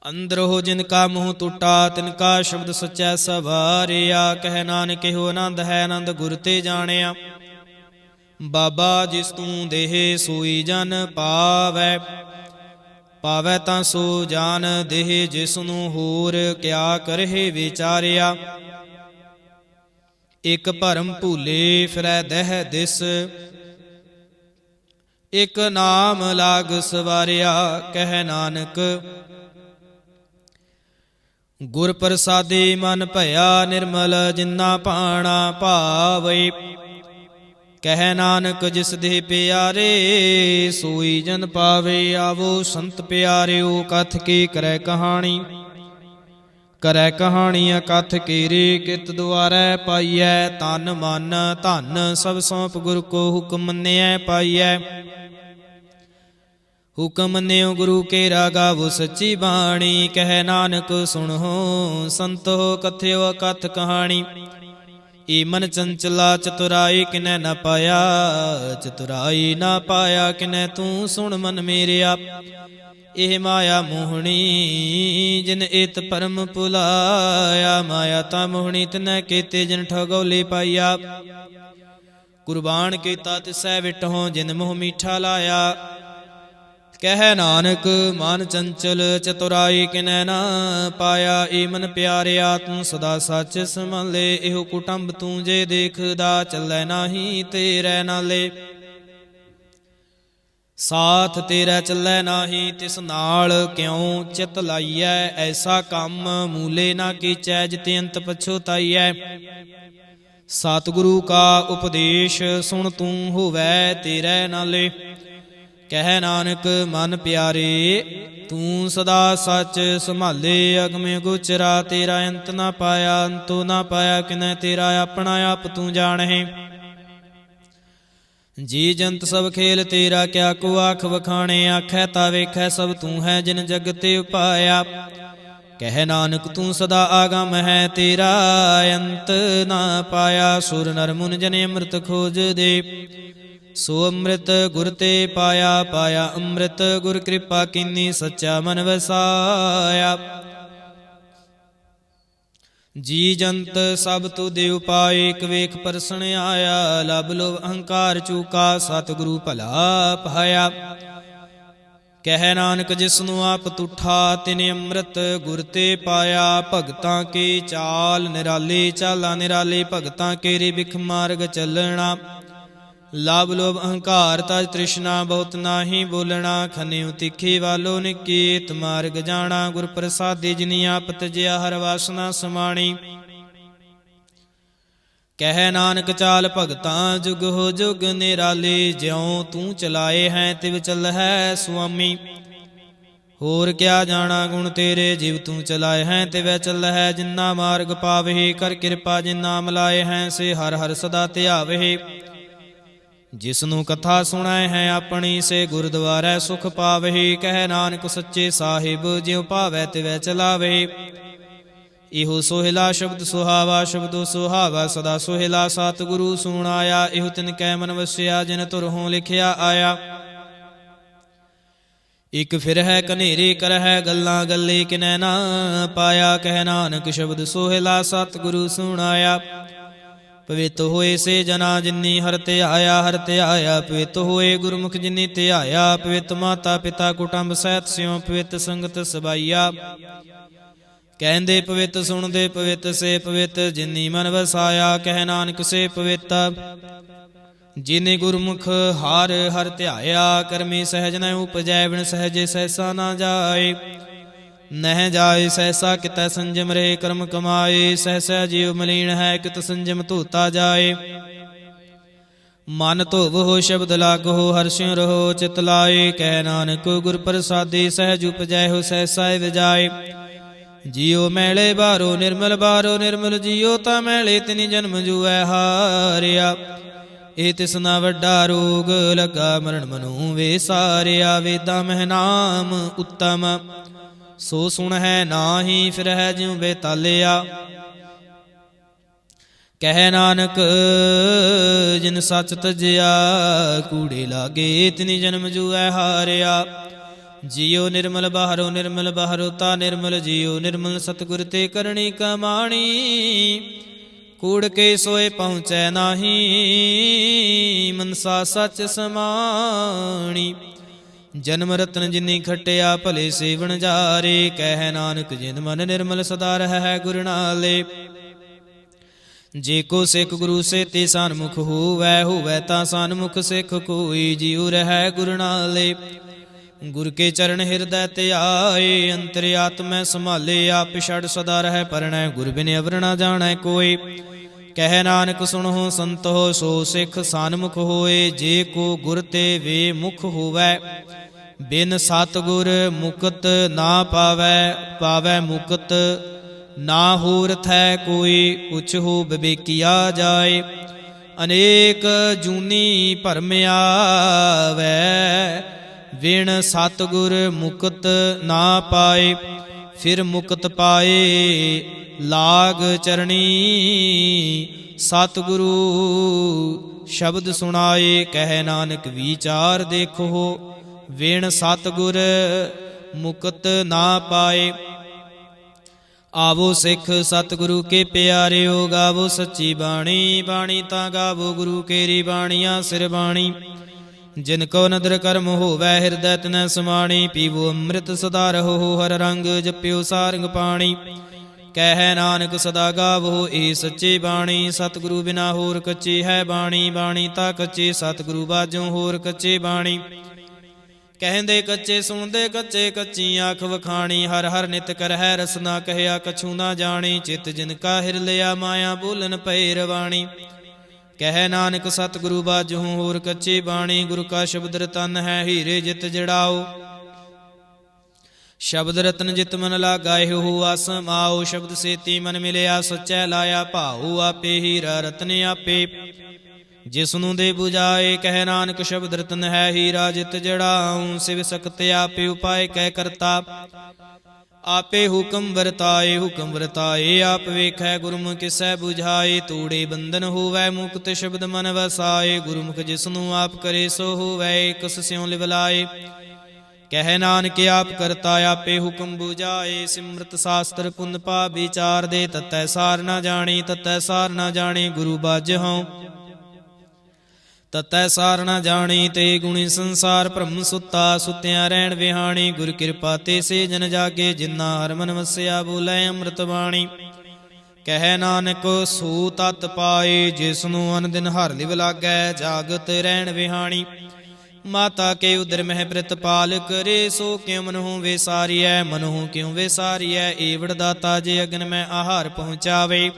ਅੰਦਰੋ ਜਿਨ ਕਾ ਮੂੰਹ ਟੁੱਟਾ। ਤਿਨ ਕਾ ਸ਼ਬਦ ਸਚੈ ਸਵਾਰਿਆ। ਕਹਿ ਨਾਨਕ ਇਹੋ ਆਨੰਦ ਹੈ, ਆਨੰਦ ਗੁਰ ਤੇ ਜਾਣਿਆ। ਬਾਬਾ ਜਿਸ ਤੂੰ ਦੇਹ ਸੋਈ ਜਨ ਪਾਵੈ। ਪਾਵੈ ਤਾਂ ਸੋ ਜਾਨ ਦੇਹ, ਜਿਸ ਨੂੰ ਹੋਰ ਕਿਆ ਕਰਹਿ ਵਿਚਾਰਿਆ। ਇਕ ਭਰਮ ਭੂਲੇ ਫਿਰੈ ਦਹਿ ਦਿਸ, ਇਕ ਨਾਮ ਲਾਗ ਸਵਾਰਿਆ। ਕਹਿ ਨਾਨਕ ਗੁਰ ਪ੍ਰਸਾਦੀ ਮਨ ਭਇਆ ਨਿਰਮਲ। ਜਿਨਾ ਭਾਣਾ ਭਾਵੈ, ਕਹਿ ਨਾਨਕ ਜਿਸ ਦੇਹ ਪਿਆਰੇ। ਸੋਈ ਜਨ ਪਾਵੇ, ਆਵੋ ਸੰਤ ਪਿਆਰਿਓ। ਕਥ ਕੀ ਕਰੈ ਕਹਾਣੀ, ਕਰੈ ਕਹਾਣੀ ਅਕਥ ਕੀਰੀ। ਕਿਤ ਦੁਆਰੈ ਪਾਈਐ, ਤਨ ਮਨ ਧਨ ਸਭ ਸੌਂਪ ਗੁਰ ਕੋ। ਹੁਕਮ ਮੰਨਿਐ ਪਾਈਐ, ਹੁਕਮ ਮੰਨਿਓ ਗੁਰੂ ਕੇਰਾ। ਗਾਵੋ ਸੱਚੀ ਬਾਣੀ, ਕਹਿ ਨਾਨਕ ਸੁਣੋ ਸੰਤੋ। ਕਥਿਓ ਅਕਥ ਕਹਾਣੀ, ਏ ਮਨ ਚੰਚਲਾ ਚਤੁਰਾਈ ਕਿਨੈ ਨ ਪਾਇਆ। ਚਤੁਰਾਈ ਨਾ ਪਾਇਆ ਕਿਨੈ, ਤੂੰ ਸੁਣ ਮਨ ਮੇਰਿਆ। ਇਹ ਮਾਇਆ ਮੋਹਣੀ, ਜਿਨ ਏਤ ਪਰਮ ਭੁਲਾਇਆ। ਮਾਇਆ ਤਾਂ ਮੋਹਣੀ, ਤਿਨੈ ਕੀਤੇ ਜਿਨ ਠਗੌਲੇ ਪਾਈਆ। ਕੁਰਬਾਨ ਕੀਤਾ ਤਿਸੈ ਵਿਟਹੁ, ਜਿਨ ਮੋਹ ਮੀਠਾ ਲਾਇਆ। ਕਹਿ ਨਾਨਕ ਮਨ ਚੰਚਲ ਚਤੁਰਾਈ ਕਿਨੈ ਨਾ ਪਾਇਆ। ਏ ਮਨ ਪਿਆਰਿਆ ਤੂੰ ਸਦਾ ਸੱਚ ਸੰਭਾਲੇ। ਇਹੋ ਕੁਟੰਬ ਤੂੰ ਜੇ ਦੇਖਦਾ, ਚੱਲੈ ਨਾਹੀ ਤੇਰੇ ਨਾਲੇ। ਸਾਥ ਤੇਰਾ ਚੱਲੈ ਨਾਹੀ ਤਿਸ ਨਾਲ ਕਿਉ ਚਿਤ ਲਾਈਐ। ਐਸਾ ਕੰਮ ਮੂਲੇ ਨਾ ਕੀਚੈ ਜਿਤੇ ਅੰਤ ਪਛੋਤਾਈਐ। ਸਤਿਗੁਰੂ ਕਾ ਉਪਦੇਸ਼ ਸੁਣ ਤੂੰ ਹੋਵੈ ਤੇਰੇ ਨਾਲੇ। ਕਹਿ ਨਾਨਕ ਮਨ ਪਿਆਰੇ ਤੂੰ ਸਦਾ ਸੱਚ ਸੰਭਾਲੇ। ਅਗਮੇ ਗੋਚਰਾ ਤੇਰਾ ਅੰਤ ਨਾ ਪਾਇਆ ਅੰਤੋ ਨਾ ਪਾਇਆ ਕਿਨੈ ਤੇਰਾ ਆਪਣਾ ਆਪ ਤੂੰ ਜਾਣਹਿ। ਜੀ ਜੰਤ ਸਭ ਖੇਲ ਤੇਰਾ ਕਿਆ ਕੋ ਆਖ ਵਖਾਣੇ। ਆਖੈ ਤਾ ਵੇਖੈ ਸਭ ਤੂੰ ਹੈ ਜਿਨ ਜਗ ਤੇ ਉਪਾਇਆ। ਕਹਿ ਨਾਨਕ ਤੂੰ ਸਦਾ ਆਗਮ ਹੈ ਤੇਰਾ ਅੰਤ ਨਾ ਪਾਇਆ। ਸੁਰ ਨਰ ਮੁਨ ਜਨ ਅੰਮ੍ਰਿਤ ਖੋਜ ਦੇ ਸੋ ਅੰਮ੍ਰਿਤ ਗੁਰ ਤੇ ਪਾਇਆ। ਪਾਇਆ ਅੰਮ੍ਰਿਤ ਗੁਰ ਕਿਰਪਾ ਕੀਨੀ ਸੱਚਾ ਮਨ ਵਸਾਇਆ। ਜੀ ਜੰਤ ਸਭ ਤੁਧਿ ਉਪਾਏ ਇਕ ਵੇਖ ਪਰਸਣ ਆਇਆ। ਲਬ ਲੋਭ ਅਹੰਕਾਰ ਚੂਕਾ ਸਤਿਗੁਰੂ ਭਲਾ ਪਾਇਆ। ਕਹਿ ਨਾਨਕ ਜਿਸਨੂੰ ਆਪ ਤੁਠਾ ਤਿਨ ਅੰਮ੍ਰਿਤ ਗੁਰ ਤੇ ਪਾਇਆ। ਭਗਤਾਂ ਕੀ ਚਾਲ ਨਿਰਾਲੀ ਚਾਲਾ ਨਿਰਾਲੀ ਭਗਤਾਂ ਕੇਰੀ ਬਿਖ ਮਾਰਗ ਚੱਲਣਾ। ਲਬ ਲੋਭ ਅਹੰਕਾਰ ਤਜ ਤ੍ਰਿਸ਼ਨਾ ਬਹੁਤ ਨਾਹੀ ਬੋਲਣਾ। ਖਨਿਉ ਤਿੱਖੀ ਵਾਲੋ ਨਿਕੀਤ ਮਾਰਗ ਜਾਣਾ। ਗੁਰ ਪ੍ਰਸਾਦੀ ਜਿਨੀ ਆਪ ਤਜਿਆ ਹਰ ਵਾਸਨਾ ਸਮਾਣੀ। ਕਹਿ ਨਾਨਕ ਚਾਲ ਭਗਤਾਂ ਜੁਗ ਹੋ ਜੁਗ ਨਿਰਾਲੀ। ਜਿਉ ਤੂੰ ਚਲਾਏ ਹੈ ਤਿਵ ਚੱਲਹਿ ਸੁਆਮੀ। ਹੋਰ ਕਿਆ ਜਾਣਾ ਗੁਣ ਤੇਰੇ ਜਿਵ ਤੂੰ ਚਲਾਏ ਹੈ ਤਿਵੈ ਚੱਲਹਿ। ਜਿਨਾ ਮਾਰਗ ਪਾਵਹਿ ਕਰ ਕਿਰਪਾ ਜਿਨ ਨਾਮ ਲਾਏ ਹੈ ਸੇ ਹਰ ਹਰ ਸਦਾ ਧਿਆਵਹਿ। ਜਿਸਨੂੰ ਕਥਾ ਸੁਣਾਏ ਹੈ ਆਪਣੀ ਸੇ ਗੁਰਦੁਆਰੈ ਸੁਖ ਪਾਵਹਿ। ਕਹਿ ਨਾਨਕ ਸੱਚੇ ਸਾਹਿਬ ਜਿਉ ਭਾਵੈ ਤਿਵੈ ਚਲਾਵਹਿ। ਇਹੋ ਸੋਹਿਲਾ ਸ਼ਬਦ ਸੁਹਾਵਾ ਸ਼ਬਦੋ ਸੁਹਾਵਾ ਸਦਾ ਸੋਹਿਲਾ। ਸਤਿਗੁਰੂ ਸੁਣਾਇਆ ਇਹੋ ਤਿਨ ਕੈ ਮਨ ਵਸਿਆ ਜਿਨ ਤੁਰਹੋਂ ਲਿਖਿਆ ਆਇਆ। ਇਕ ਫਿਰ ਹੈ ਕਨੇਰੇ ਕਰਹਿ ਗੱਲਾਂ ਗੱਲੇ ਕਿਨੈ ਨਾ ਪਾਇਆ। ਕਹਿ ਨਾਨਕ ਸ਼ਬਦ ਸੋਹਿਲਾ ਸਤਿਗੁਰੂ ਸੁਣਾਇਆ। ਪਵਿੱਤ ਹੋਏ ਸੇ ਜਨਾ ਜਿਨੀ ਹਰਿ ਧਿਆਇਆ ਹਰਿ ਧਿਆਇਆ। ਪਵਿੱਤ ਹੋਏ ਗੁਰਮੁਖ ਜਿਨੀ ਧਿਆਇਆ। ਪਵਿੱਤ ਮਾਤਾ ਪਿਤਾ ਕੁਟੰਬ ਸਹਿਤ ਸਿਉ ਪਵਿੱਤ ਸੰਗਤ ਸਬਾਈਆ। ਕਹਿੰਦੇ ਪਵਿੱਤ ਸੁਣਦੇ ਪਵਿੱਤ ਸੇ ਪਵਿੱਤ ਜਿਨੀ ਮਨ ਵਸਾਇਆ। ਕਹਿ ਨਾਨਕ ਸੇ ਪਵਿੱਤ ਜਿਨੇ ਗੁਰਮੁਖ ਹਰ ਹਰਿ ਧਿਆਇਆ। ਕਰਮੀ ਸਹਿਜ ਨ ਉਪਜੈ ਬਿਨ ਸਹਿਜੇ ਸਹਿਸਾ ਨਾ ਜਾਏ। ਨਹਿ ਜਾਏ ਸਹਿਸਾ ਕਿਤੈ ਸੰਜਮ ਰਹੇ ਕਰਮ ਕਮਾਏ। ਸਹਿਸਾ ਜੀਵ ਮਲੀਨ ਹੈ ਕਿਤ ਸੰਜਮ ਧੋਤਾ ਜਾਏ। ਮਨ ਧੋਵੋ ਸ਼ਬਦ ਲਾਗੋ ਹਰਸ਼ਿਉ ਰਹੋ ਚਿਤ ਲਾਏ। ਕਹਿ ਨਾਨਕ ਗੁਰ ਪ੍ਰਸਾਦੀ ਸਹਿਜ ਉਪਜੈ ਹੋ ਸਹਿਸਾ ਵਿਜਾਏ। ਜੀਉ ਮੈਲੇ ਬਾਹਰੋ ਨਿਰਮਲ ਬਾਹਰੋ ਨਿਰਮਲ ਜੀਉ ਤਾਂ ਮੈਲੇ ਤਿਨੀ ਜਨਮ ਜੂਐ ਹਾਰਿਆ। ਇਹ ਤਿਸਨਾ ਵੱਡਾ ਰੋਗ ਲਗਾ ਮਰਨ ਮਨੂ ਵੇਸਾਰਿਆ। ਵੇਦਾਂ ਮਹਿ ਨਾਮ ਉੱਤਮ ਸੋ ਸੁਣ ਹੈ ਨਾਹੀ ਫਿਰ ਹੈ ਜਿਉ ਬੇਤਾਲਿਆ। ਕਹਿ ਨਾਨਕ ਜਿਨ ਸੱਚ ਤਜਿਆ ਕੂੜੇ ਲਾਗੇ ਤਿਨੀ ਜਨਮ ਜੂਐ ਹਾਰਿਆ। ਜੀਉ ਨਿਰਮਲ ਬਾਹਰੋ ਨਿਰਮਲ ਬਾਹਰੋ ਤਾ ਨਿਰਮਲ ਜੀਉ ਨਿਰਮਲ ਸਤਿਗੁਰ ਤੇ ਕਰਨੀ ਕਮਾਣੀ। ਕੂੜ ਕੇ ਸੋਏ ਪਹੁੰਚੈ ਨਾਹੀ ਮਨਸਾ ਸੱਚ ਸਮਾਣੀ। ਜਨਮ ਰਤਨ ਜਿਨੀ ਖਟਿਆ ਭਲੇ ਸੇਵਨ ਜਾਰੇ। ਕਹਿ ਨਾਨਕ ਜਿਨ ਮਨ ਨਿਰਮਲ ਸਦਾ ਰਹਿ ਗੁਰ ਨਾਲੇ। ਜੇ ਕੋ ਸਿੱਖ ਗੁਰੂ ਸੇ ਤੇ ਸਨਮੁਖ ਹੋਵੈ ਹੋਵੈ ਤਾਂ ਸਨਮੁਖ ਸਿੱਖ ਕੋਈ। ਜੀਉ ਰਹਿ ਗੁਰ ਨਾਲੇ। ਗੁਰ ਕੇ ਚਰਨ ਹਿਰਦੈ ਧਿਆਏ। ਅੰਤਰ ਆਤਮੈ ਸੰਭਾਲੇ ਆਪ ਛੜ ਸਦਾ ਰਹਿ ਪਰਣੈ। ਗੁਰ ਬਿਨ ਅਵਰ ਨਾ ਜਾਣੈ ਕੋਈ। ਕਹਿ ਨਾਨਕ ਸੁਣੋ ਸੰਤੋ ਸੋ ਸਿੱਖ ਸਨਮੁਖ ਹੋਏ। ਜੇ ਕੋ ਗੁਰ ਤੇ ਵੇ ਮੁਖ ਹੋਵੈ ਬਿਨ ਸਤਿਗੁਰ ਮੁਕਤ ਨਾ ਪਾਵੈ। ਪਾਵੈ ਮੁਕਤ ਨਾ ਹੋਰਥ ਹੈ ਕੋਈ। ਪੁੱਛੋ ਵਿਵੇਕੀਆ ਜਾਏ। ਅਨੇਕ ਜੂਨੀ ਭਰਮਿਆ ਵੈ ਵਿਣ ਸਤਿਗੁਰ ਮੁਕਤ ਨਾ ਪਾਏ। ਫਿਰ ਮੁਕਤ ਪਾਏ ਲਾਗ ਚਰਣੀ। ਸਤਿਗੁਰੂ ਸ਼ਬਦ ਸੁਣਾਏ। ਕਹਿ ਨਾਨਕ ਵਿਚਾਰ ਦੇਖੋ ਵਿਣ ਸਤਿਗੁਰ ਮੁਕਤ ਨਾ ਪਾਏ। ਆਵੋ ਸਿੱਖ ਸਤਿਗੁਰੂ ਕੇ ਪਿਆਰਿਓ ਗਾਵੋ ਸੱਚੀ ਬਾਣੀ। ਬਾਣੀ ਤਾਂ ਗਾਵੋ ਗੁਰੂ ਕੇਰੀ ਬਾਣੀਆਂ ਸਿਰ ਬਾਣੀ। ਜਿਨ ਕੋ ਨਦਰ ਕਰਮ ਹੋਵੈ ਹਿਰਦੈ ਤਨੈ ਸਮਾਣੀ। ਪੀਵੋ ਅੰਮ੍ਰਿਤ ਸਦਾ ਰਹੋ ਹਰ ਰੰਗ ਜਪਿਓ ਸਾਰੰਗ ਪਾਣੀ। ਕਹਿ ਨਾਨਕ ਸਦਾ ਗਾਵੋ ਇਹ ਸੱਚੀ ਬਾਣੀ। ਸਤਿਗੁਰੂ ਬਿਨਾ ਹੋਰ ਕੱਚੀ ਹੈ ਬਾਣੀ। ਬਾਣੀ ਤਾਂ ਕੱਚੀ ਸਤਿਗੁਰੂ ਬਾਝੋਂ ਹੋਰ ਕੱਚੀ ਬਾਣੀ। ਕਹਿੰਦੇ ਕੱਚੇ ਸੁਣਦੇ ਕੱਚੇ ਕੱਚੀ ਆਖ ਵਖਾਣੀ। ਹਰ ਹਰ ਨਿਤ ਕਰਹਿ ਰਸਨਾ ਕਹਿਆ ਕਛੂ ਨਾ ਜਾਣੀ। ਚਿਤ ਜਿਨ ਕਾ ਹਿਰ ਲਿਆ ਮਾਇਆ ਬੋਲਨ ਪਈ ਰਵਾਣੀ। ਕਹਿ ਨਾਨਕ ਸਤਿਗੁਰੂ ਬਾਝਹੁ ਹੋਰ ਕੱਚੀ ਬਾਣੀ। ਗੁਰੂ ਕਾ ਸ਼ਬਦ ਰਤਨ ਹੈ ਹੀਰੇ ਜਿਤ ਜੜਾਓ। ਸ਼ਬਦ ਰਤਨ ਜਿਤ ਮਨ ਲਾਗਾ ਇਹੋ ਆਸਮ ਆਓ। ਸ਼ਬਦ ਸੇਤੀ ਮਨ ਮਿਲਿਆ ਸੱਚੈ ਲਾਇਆ ਭਾਉ। ਆਪੇ ਹੀਰਾ ਰਤਨ ਆਪੇ ਜਿਸਨੂੰ ਦੇ 부ਝਾਏ। ਕਹਿ ਨਾਨਕ ਸ਼ਬਦ ਰਤਨ ਹੈ ਹੀਰਾ ਜਿਤ ਜੜਾਉ। ਸਿਵ ਸਕਤ ਆਪੇ ਉਪਾਏ ਕਹਿ ਕਰਤਾ। ਆਪੇ ਹੁਕਮ ਵਰਤਾਏ ਹੁਕਮ ਵਰਤਾਏ। ਆਪ ਵੇਖੈ ਗੁਰਮੁਖ ਕਿਸੈ 부ਝਾਏ। ਤੂੜੇ ਬੰਧਨ ਹੋਵੈ ਮੁਕਤ ਸ਼ਬਦ ਮਨ ਵਸਾਏ। ਗੁਰਮੁਖ ਜਿਸਨੂੰ ਆਪ ਕਰੇ ਸੋ ਹੋਵੈ ਕਸ ਸਿਉ ਲਿਵ ਲਾਏ। ਕਹਿ ਨਾਨਕ ਆਪ ਕਰਤਾ ਆਪੇ ਹੁਕਮ 부ਝਾਏ। ਸਿਮਰਤ ਸਾਸਤਰ ਪੁੰਨ ਪਾ ਵਿਚਾਰ ਦੇ। ਤਤੈ ਸਾਰ ਨਾ ਜਾਣੀ ਤਤੈ ਸਾਰ ਨਾ ਜਾਣੀ ਗੁਰੂ ਬਾਝਹੁ। ਤਤੈ ਸਾਰ ਨਾ ਜਾਣੀ ਤੇ ਗੁਣੀ ਸੰਸਾਰ ਭ੍ਰਮ ਸੁੱਤਾ। ਸੁੱਤਿਆਂ ਰਹਿਣ ਵਿਹਾਣੀ। ਗੁਰ ਕਿਰਪਾ ਤੇ ਸੇ ਜਨ ਜਾਗੇ। ਜਿਨਾ ਹਰ ਮਨ ਵਸਿਆ ਬੋਲੇ ਅੰਮ੍ਰਿਤ ਬਾਣੀ। ਕਹਿ ਨਾਨਕ ਸੋ ਤਤ ਪਾਏ। ਜਿਸਨੂੰ ਅਨ ਦਿਨ ਹਰ ਲਿਵ ਲਾਗੈ ਜਾਗਤ ਰਹਿਣ ਵਿਹਾਣੀ। ਮਾਤਾ ਕੇ ਉਦਰ ਮਹਿ ਪ੍ਰਿਤਪਾਲ ਕਰੇ। ਸੋ ਕਿਉ ਮਨਹੁ ਵਿਸਾਰੀਐ ਮਨਹੁ ਕਿਉ ਵਿਸਾਰੀਐ। ਏਵੜ ਦਾਤਾ ਜੇ ਅਗਨ ਮੈਂ ਆਹਾਰ ਪਹੁੰਚਾਵੇ।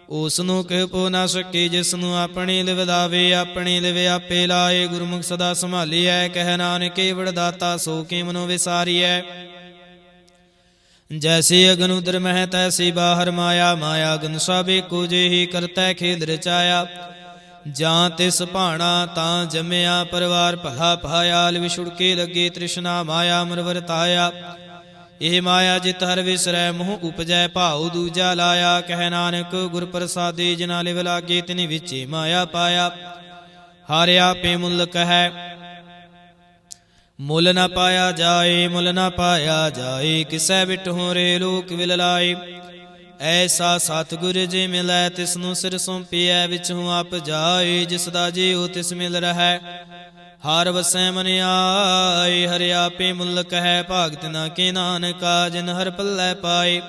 ਉਸ ਨੂੰ ਕਹਿ ਪੋ ਨਾ ਸਕੇ ਜਿਸਨੂੰ ਆਪਣੀ ਲਿਵ ਲਾਵੇ। ਆਪਣੀ ਲਿਵ ਆਪੇ ਲਾਏ ਗੁਰਮੁਖ ਸਦਾ ਸੰਭਾਲੀਐ। ਕਹਿ ਨਾਨਕ ਏਵੜ ਦਾਤਾ ਸੋ ਕਿ ਮਨੁ ਵਿਸਾਰੀਐ। ਜੈਸੇ ਅਗਨ ਉਦਰ ਮਹਿ ਤੈਸੀ ਬਾਹਰ ਮਾਇਆ। ਮਾਇਆ ਅਗਨ ਸਭ ਏਕੋ ਜਿਹੀ ਕਰਤੈ ਖੇਲ ਰਚਾਇਆ। ਜਾਂ ਤਿਸ ਭਾਣਾ ਤਾਂ ਜੰਮਿਆ ਪਰਿਵਾਰ ਭਲਾ ਪਾਇਆ। ਲਿਵ ਛੁੜਕੇ ਲੱਗੇ ਤ੍ਰਿਸ਼ਨਾ ਮਾਇਆ ਮਰ ਵਰਤਾਇਆ। ਇਹ ਮਾਇਆ ਜਿਤ ਹਰ ਵਿਸਰੈ ਮੋਹ ਉਪਜੈ ਭਾਉ ਦੂਜਾ ਲਾਇਆ। ਕਹਿ ਨਾਨਕ ਗੁਰ ਪ੍ਰਸਾਦੇ ਜਿਨਾ ਲਿਵ ਲਾਗੇ ਤਿਨ ਵਿਚੇ ਮਾਇਆ ਪਾਇਆ। ਹਰਿ ਆਪੇ ਮੁੱਲ ਕਹੈ ਮੁੱਲ ਨਾ ਪਾਇਆ ਜਾਏ। ਮੁੱਲ ਨਾ ਪਾਇਆ ਜਾਏ ਕਿਸੈ ਬਿਟਹੁ ਰੇ ਲੋਕ ਵਿਲ ਲਾਏ। ਐਸਾ ਸਤਿਗੁਰ ਜੇ ਮਿਲੈ ਤਿਸਨੂੰ ਸਿਰ ਸੌਂਪੀਐ। ਵਿਚਹੁ ਆਪ ਜਾਏ ਜਿਸ ਦਾ ਜੀਉ ਤਿਸ ਮਿਲ ਰਹੈ। ਹਰ ਵਸੈ ਮਨ ਆਏ ਹਰਿ ਆਪੇ ਮੁੱਲ ਕਹੈ। ਭਾਗਤ ਨਾ ਕੇ ਨਾਨਕਾ ਜਿਨ ਹਰ ਪੱਲੇ ਪਾਏ।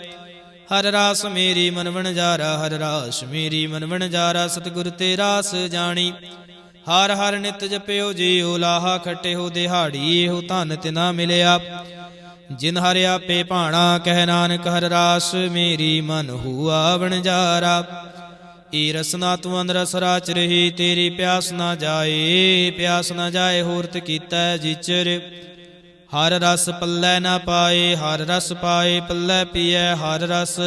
ਹਰ ਰਾਸ ਮੇਰੀ ਮਨ ਵਣਜਾਰਾ ਹਰ ਰਾਸ ਮੇਰੀ ਮਨ ਵਣਜਾਰਾ। ਸਤਿਗੁਰ ਤੇ ਰਾਸ ਜਾਣੀ। ਹਰ ਹਰ ਨਿਤ ਜਪਿਓ ਜੀਉ ਲਾਹਾ ਖਟਿਓ ਦਿਹਾੜੀ। ਇਹੋ ਧਨ ਤਿਨਾ ਮਿਲਿਆ ਜਿਨ ਹਰ ਆਪੇ ਭਾਣਾ। ਕਹਿ ਨਾਨਕ ਹਰ ਰਾਸ ਮੇਰੀ ਮਨ ਹੁਆ ਵਣਜਾਰਾ। ਏ ਰਸਨਾ ਤੂੰ ਅੰਦਰ ਰਸ ਰਾਚ ਰਹੀ। ਤੇਰੀ ਪਿਆਸ ਨਾ ਜਾਏ ਪਿਆਸ ਨਾ ਜਾਏ ਹੋਰਤ ਕੀਤਾ ਜਿਚਰ। ਹਰ ਰਸ ਪੱਲੇ ਨਾ ਪਾਏ ਹਰ ਰਸ ਪਾਏ ਪੱਲੇ ਪੀਐ। ਹਰ ਰਸ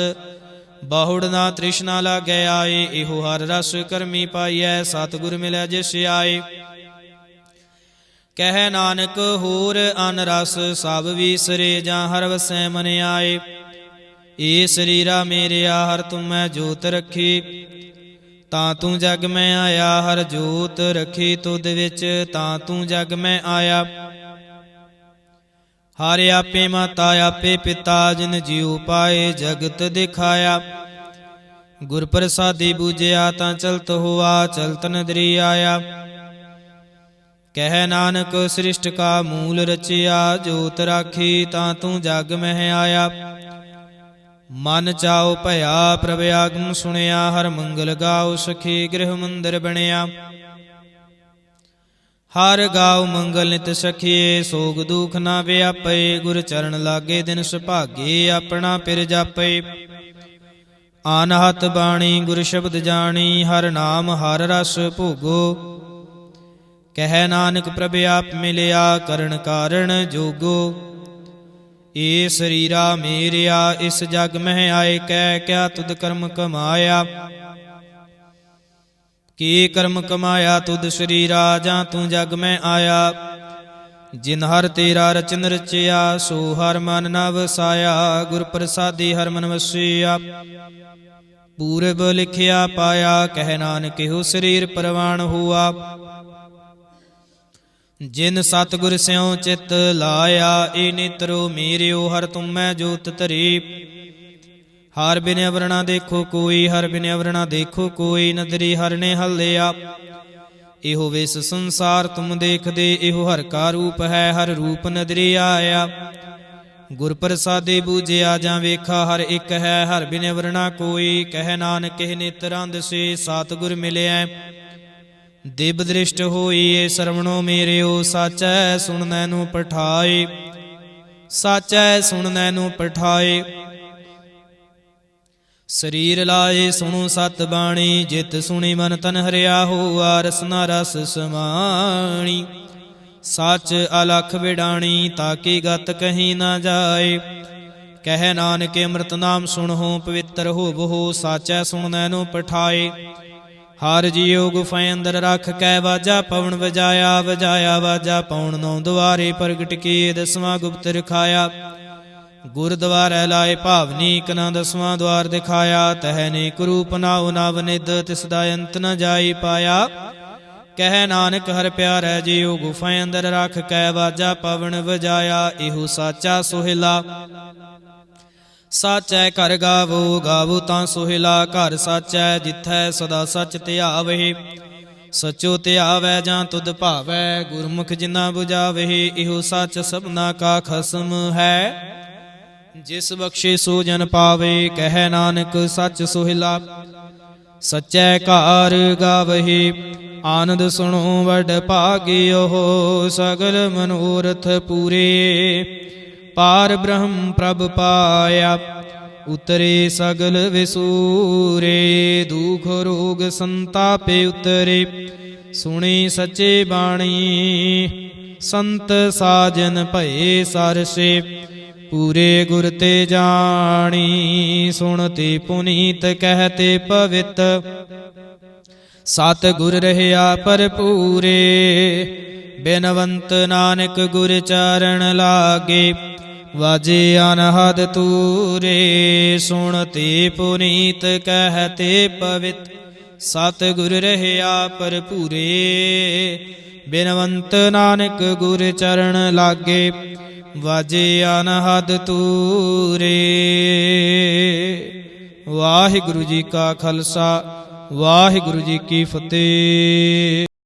ਬਹੁੜ ਨਾ ਤ੍ਰਿਸ਼ਨਾ ਲਾਗੈ ਆਏ। ਇਹੋ ਹਰ ਰਸ ਕਰਮੀ ਪਾਈਐ। ਸਤਿਗੁਰ ਮਿਲਿਆ ਜਿਸ ਆਏ। ਕਹਿ ਨਾਨਕ ਹੋਰ ਅਨ ਰਸ ਸਭ ਵੀਸਰੇ। ਜਾਂ ਹਰ ਵਸੈ ਮਨ ਆਏ। ਏ ਸਰੀਰਾ ਮੇਰਿਆ ਹਰ ਤੁਮੈ ਜੋਤ ਰੱਖੀ। ਤਾਂ ਤੂੰ ਜਗ ਮੈਂ ਆਇਆ ਹਰ ਜੋਤ ਰੱਖੀ ਤੁਧ ਵਿੱਚ। ਤਾਂ ਤੂੰ ਜਗ ਮੈਂ ਆਇਆ। ਹਰ ਆਪੇ ਮਾਤਾ ਆਪੇ ਪਿਤਾ ਜਿਨ ਜੀਉ ਪਾਏ ਜਗਤ ਦਿਖਾਇਆ। ਗੁਰ ਪ੍ਰਸਾਦੀ ਬੂਝਿਆ ਤਾਂ ਚਲਤ ਹੋਆ ਚਲਤ ਨਦਰੀ ਆਇਆ। ਕਹਿ ਨਾਨਕ ਸ੍ਰਿਸ਼ਟ ਕਾ ਮੂਲ ਰਚਿਆ। ਜੋਤ ਰਾਖੀ ਤਾਂ ਤੂੰ ਜਗ ਮਹਿ ਆਇਆ। ਮਨ ਚਾਉ ਭਇਆ ਪ੍ਰਭ ਆਗਮ ਸੁਣਿਆ। ਹਰ ਮੰਗਲ ਗਾਉ ਸਖੀ ਗ੍ਰਹਿ ਮੰਦਰ ਬਣਿਆ। ਹਰ ਗਾਉ ਮੰਗਲ ਨਿਤ ਸਖੀਏ। ਸੋਗ ਦੁਖ ਨਾ ਵਿਆਪੇ। ਗੁਰ ਚਰਨ ਲਾਗੇ ਦਿਨ ਸੁਭਾਗੇ ਆਪਣਾ ਪਿਰ ਜਾਪੇ। ਅਨਹਤ ਬਾਣੀ ਗੁਰ ਸ਼ਬਦ ਜਾਣੀ। ਹਰ ਨਾਮ ਹਰ ਰਸ ਭੋਗੋ। ਕਹਿ ਨਾਨਕ ਪ੍ਰਭ ਆਪ ਮਿਲਿਆ ਕਰਨ ਕਾਰਣ ਜੋਗੋ। ਏ ਸਰੀਰਾ ਮੇਰਿਆ ਇਸ ਜਗ ਮਹਿ ਆਏ। ਕਹਿ ਕਿਆ ਤੁਧ ਕਰਮ ਕਮਾਇਆ। ਕੀ ਕਰਮ ਕਮਾਇਆ ਤੁਧ ਸਰੀਰਾ। ਜਾਂ ਤੂੰ ਜਗ ਮੈਂ ਆਇਆ। ਜਿਨ ਹਰ ਤੇਰਾ ਰਚਨ ਰਚਿਆ। ਸੋ ਹਰ ਮਨ ਨਾ ਵਸਾਇਆ। ਗੁਰ ਪ੍ਰਸਾਦੀ ਹਰ ਮਨ ਵਸਿਆ। ਪੂਰਬ ਲਿਖਿਆ ਪਾਇਆ। ਕਹਿ ਨਾਨਕ ਇਹੋ ਸਰੀਰ ਪਰਵਾਣ ਹੁਆ। ਜਿਨ ਸਤਿਗੁਰ ਸਿਉ ਚਿਤ ਲਾਇਆ। ਏ ਨੇਤਰੋ ਮੇਰਿਓ ਹਰ ਤੁਮੈ ਜੋਤ ਧਰੀ। ਹਰ ਬਿਨ ਅਵਰਣਾ ਦੇਖੋ ਕੋਈ। ਹਰ ਬਿਨ ਅਵਰਣਾ ਦੇਖੋ ਕੋਈ। ਨਦਰੀ ਹਰ ਨੇ ਹੱਲਿਆ। ਇਹੋ ਵਿਸ ਸੰਸਾਰ ਤੁਮ ਦੇਖਦੇ। ਇਹੋ ਹਰ ਕਾ ਰੂਪ ਹੈ ਹਰ ਰੂਪ ਨਦਰੀ ਆਇਆ। ਗੁਰ ਪ੍ਰਸਾਦੇ ਬੂਝਿਆ ਜਾਂ ਵੇਖਾ ਹਰ ਇੱਕ ਹੈ। ਹਰ ਬਿਨ ਅਵਰਣਾ ਕੋਈ। ਕਹਿ ਨਾਨਕ ਇਹ ਨੇਤਰਾਂ ਦਿਸੇ ਸਤਿਗੁਰ ਮਿਲਿਆ। ਦਿਬ ਦ੍ਰਿਸ਼ਟ ਹੋਈ ਸਰਵਣੋ ਮੇਰਿਓ, ਸਾਚੈ ਸੁਣਨੈ ਨੂੰ ਪਠਾਏ, ਸਾਚੈ ਸੁਣਨੈ ਨੂੰ ਪਠਾਏ। ਸਰੀਰ ਲਾਏ ਸੁਣੋ ਸਤ ਬਾਣੀ, ਜਿਤ ਸੁਣੀ ਮਨ ਤਨ ਹਰਿਆ ਹੋਆ, ਰਸਨਾ ਰਸ ਸਮਾਣੀ। ਸੱਚ ਅਲਖ ਵਿਡਾਣੀ, ਤਾਕੀ ਗਤ ਕਹੀ ਨਾ ਜਾਏ। ਕਹਿ ਨਾਨਕ ਅੰਮ੍ਰਿਤ ਨਾਮ ਸੁਣਹੁ, ਪਵਿੱਤਰ ਹੋਵਹੁ, ਸਾਚੈ ਸੁਣਨੈ ਨੂੰ ਪਠਾਏ। ਹਰ ਜੀਉ ਗੁਫਾ ਅੰਦਰ ਰੱਖ ਕੈ, ਵਾਜਾ ਪਵਨ ਵਜਾਇਆ, ਵਜਾਇਆ ਵਾਜਾ ਪਉਣ ਨੌ ਦੁਆਰੇ, ਪ੍ਰਗਟ ਕੀਏ ਦਸਵਾਂ ਗੁਪਤ ਰਖਾਇਆ। ਗੁਰਦੁਆਰੈ ਲਾਏ ਭਾਵਨੀ, ਇਕਨਾ ਦਸਵਾਂ ਦੁਆਰ ਦਿਖਾਇਆ। ਤਹਿ ਨੇਕ ਰੂਪ ਨਾਉ ਨਵ ਨਿਧ, ਤਿਸ ਦਾ ਅੰਤ ਨ ਜਾਈ ਪਾਇਆ। ਕਹਿ ਨਾਨਕ ਹਰਿ ਪਿਆਰੈ ਜੀਉ, ਗੁਫਾ ਅੰਦਰ ਰੱਖ ਕੈ, ਵਾਜਾ ਪਵਨ ਵਜਾਇਆ। ਇਹੋ ਸਾਚਾ ਸੋਹਿਲਾ, ਸਾਚੈ ਘਰ ਗਾਵੋ, ਗਾਵੋ ਤਾਂ ਸੋਹਿਲਾ। ਘਰ ਸਾਚੈ ਜਿਥੈ ਸਦਾ ਸੱਚ ਧਿਆਵਹਿ, ਸਚੋ ਧਿਆਵੈ ਜਾਂ ਤੁਧ ਭਾਵੈ। ਗੁਰਮੁਖ ਜਿਨਾ 부ਝਾਵਹਿ, ਇਹੋ ਸੱਚ ਸਭਨਾ ਕਾ ਖਸਮ ਹੈ। ਜਿਸ ਬਖਸ਼ੇ ਸੋ ਜਨ ਪਾਵੇ, ਕਹਿ ਨਾਨਕ ਸੱਚ ਸੋਹਿਲਾ। ਸਚੈ ਘਰ ਗਾਵਹਿ, ਆਨੰਦ ਸੁਣੋ ਵਡ ਭਾਗਿਓ। ਸਗਲ ਮਨੋਰਥ ਪੂਰੇ, ਪਾਰ ਬ੍ਰਹਮ ਪ੍ਰਭ ਪਾਇਆ। ਉਤਰੇ ਸਗਲ ਵਿਸੂਰੇ, ਦੁਖ ਰੋਗ ਸੰਤਾਪੇ ਉਤਰੇ। ਸੁਣੀ ਸੱਚੇ ਬਾਣੀ, ਸੰਤ ਸਾਜਨ ਭਏ ਸਰਸੇ। ਪੂਰੇ ਗੁਰ ਤੇ ਜਾਣੀ, ਸੁਣਤੇ ਪੁਨੀਤ ਕਹਿਤੇ ਪਵਿੱਤ। ਸਤ ਗੁਰ ਰਹਿਆ ਭਰਪੂਰੇ, ਬਿਨਵੰਤ ਨਾਨਕ ਗੁਰ ਚਰਨ ਲਾਗੇ। ਵਾਜੇ ਅਨਹਦ ਤੂਰੇ, ਸੁਣਤੇ ਪੁਨੀਤ ਕਹਿਤੇ ਪਵਿੱਤ। ਸਤ ਗੁਰ ਰਹਿਆ ਭਰਪੂਰੇ, ਬਿਨਵੰਤ ਨਾਨਕ ਗੁਰ ਚਰਨ ਲਾਗੇ। ਵਾਜੇ ਅਨਹਦ ਤੂਰੇ। ਵਾਹਿਗੁਰੂ ਜੀ ਕਾ ਖਾਲਸਾ, ਵਾਹਿਗੁਰੂ ਜੀ ਕੀ ਫਤਿਹ।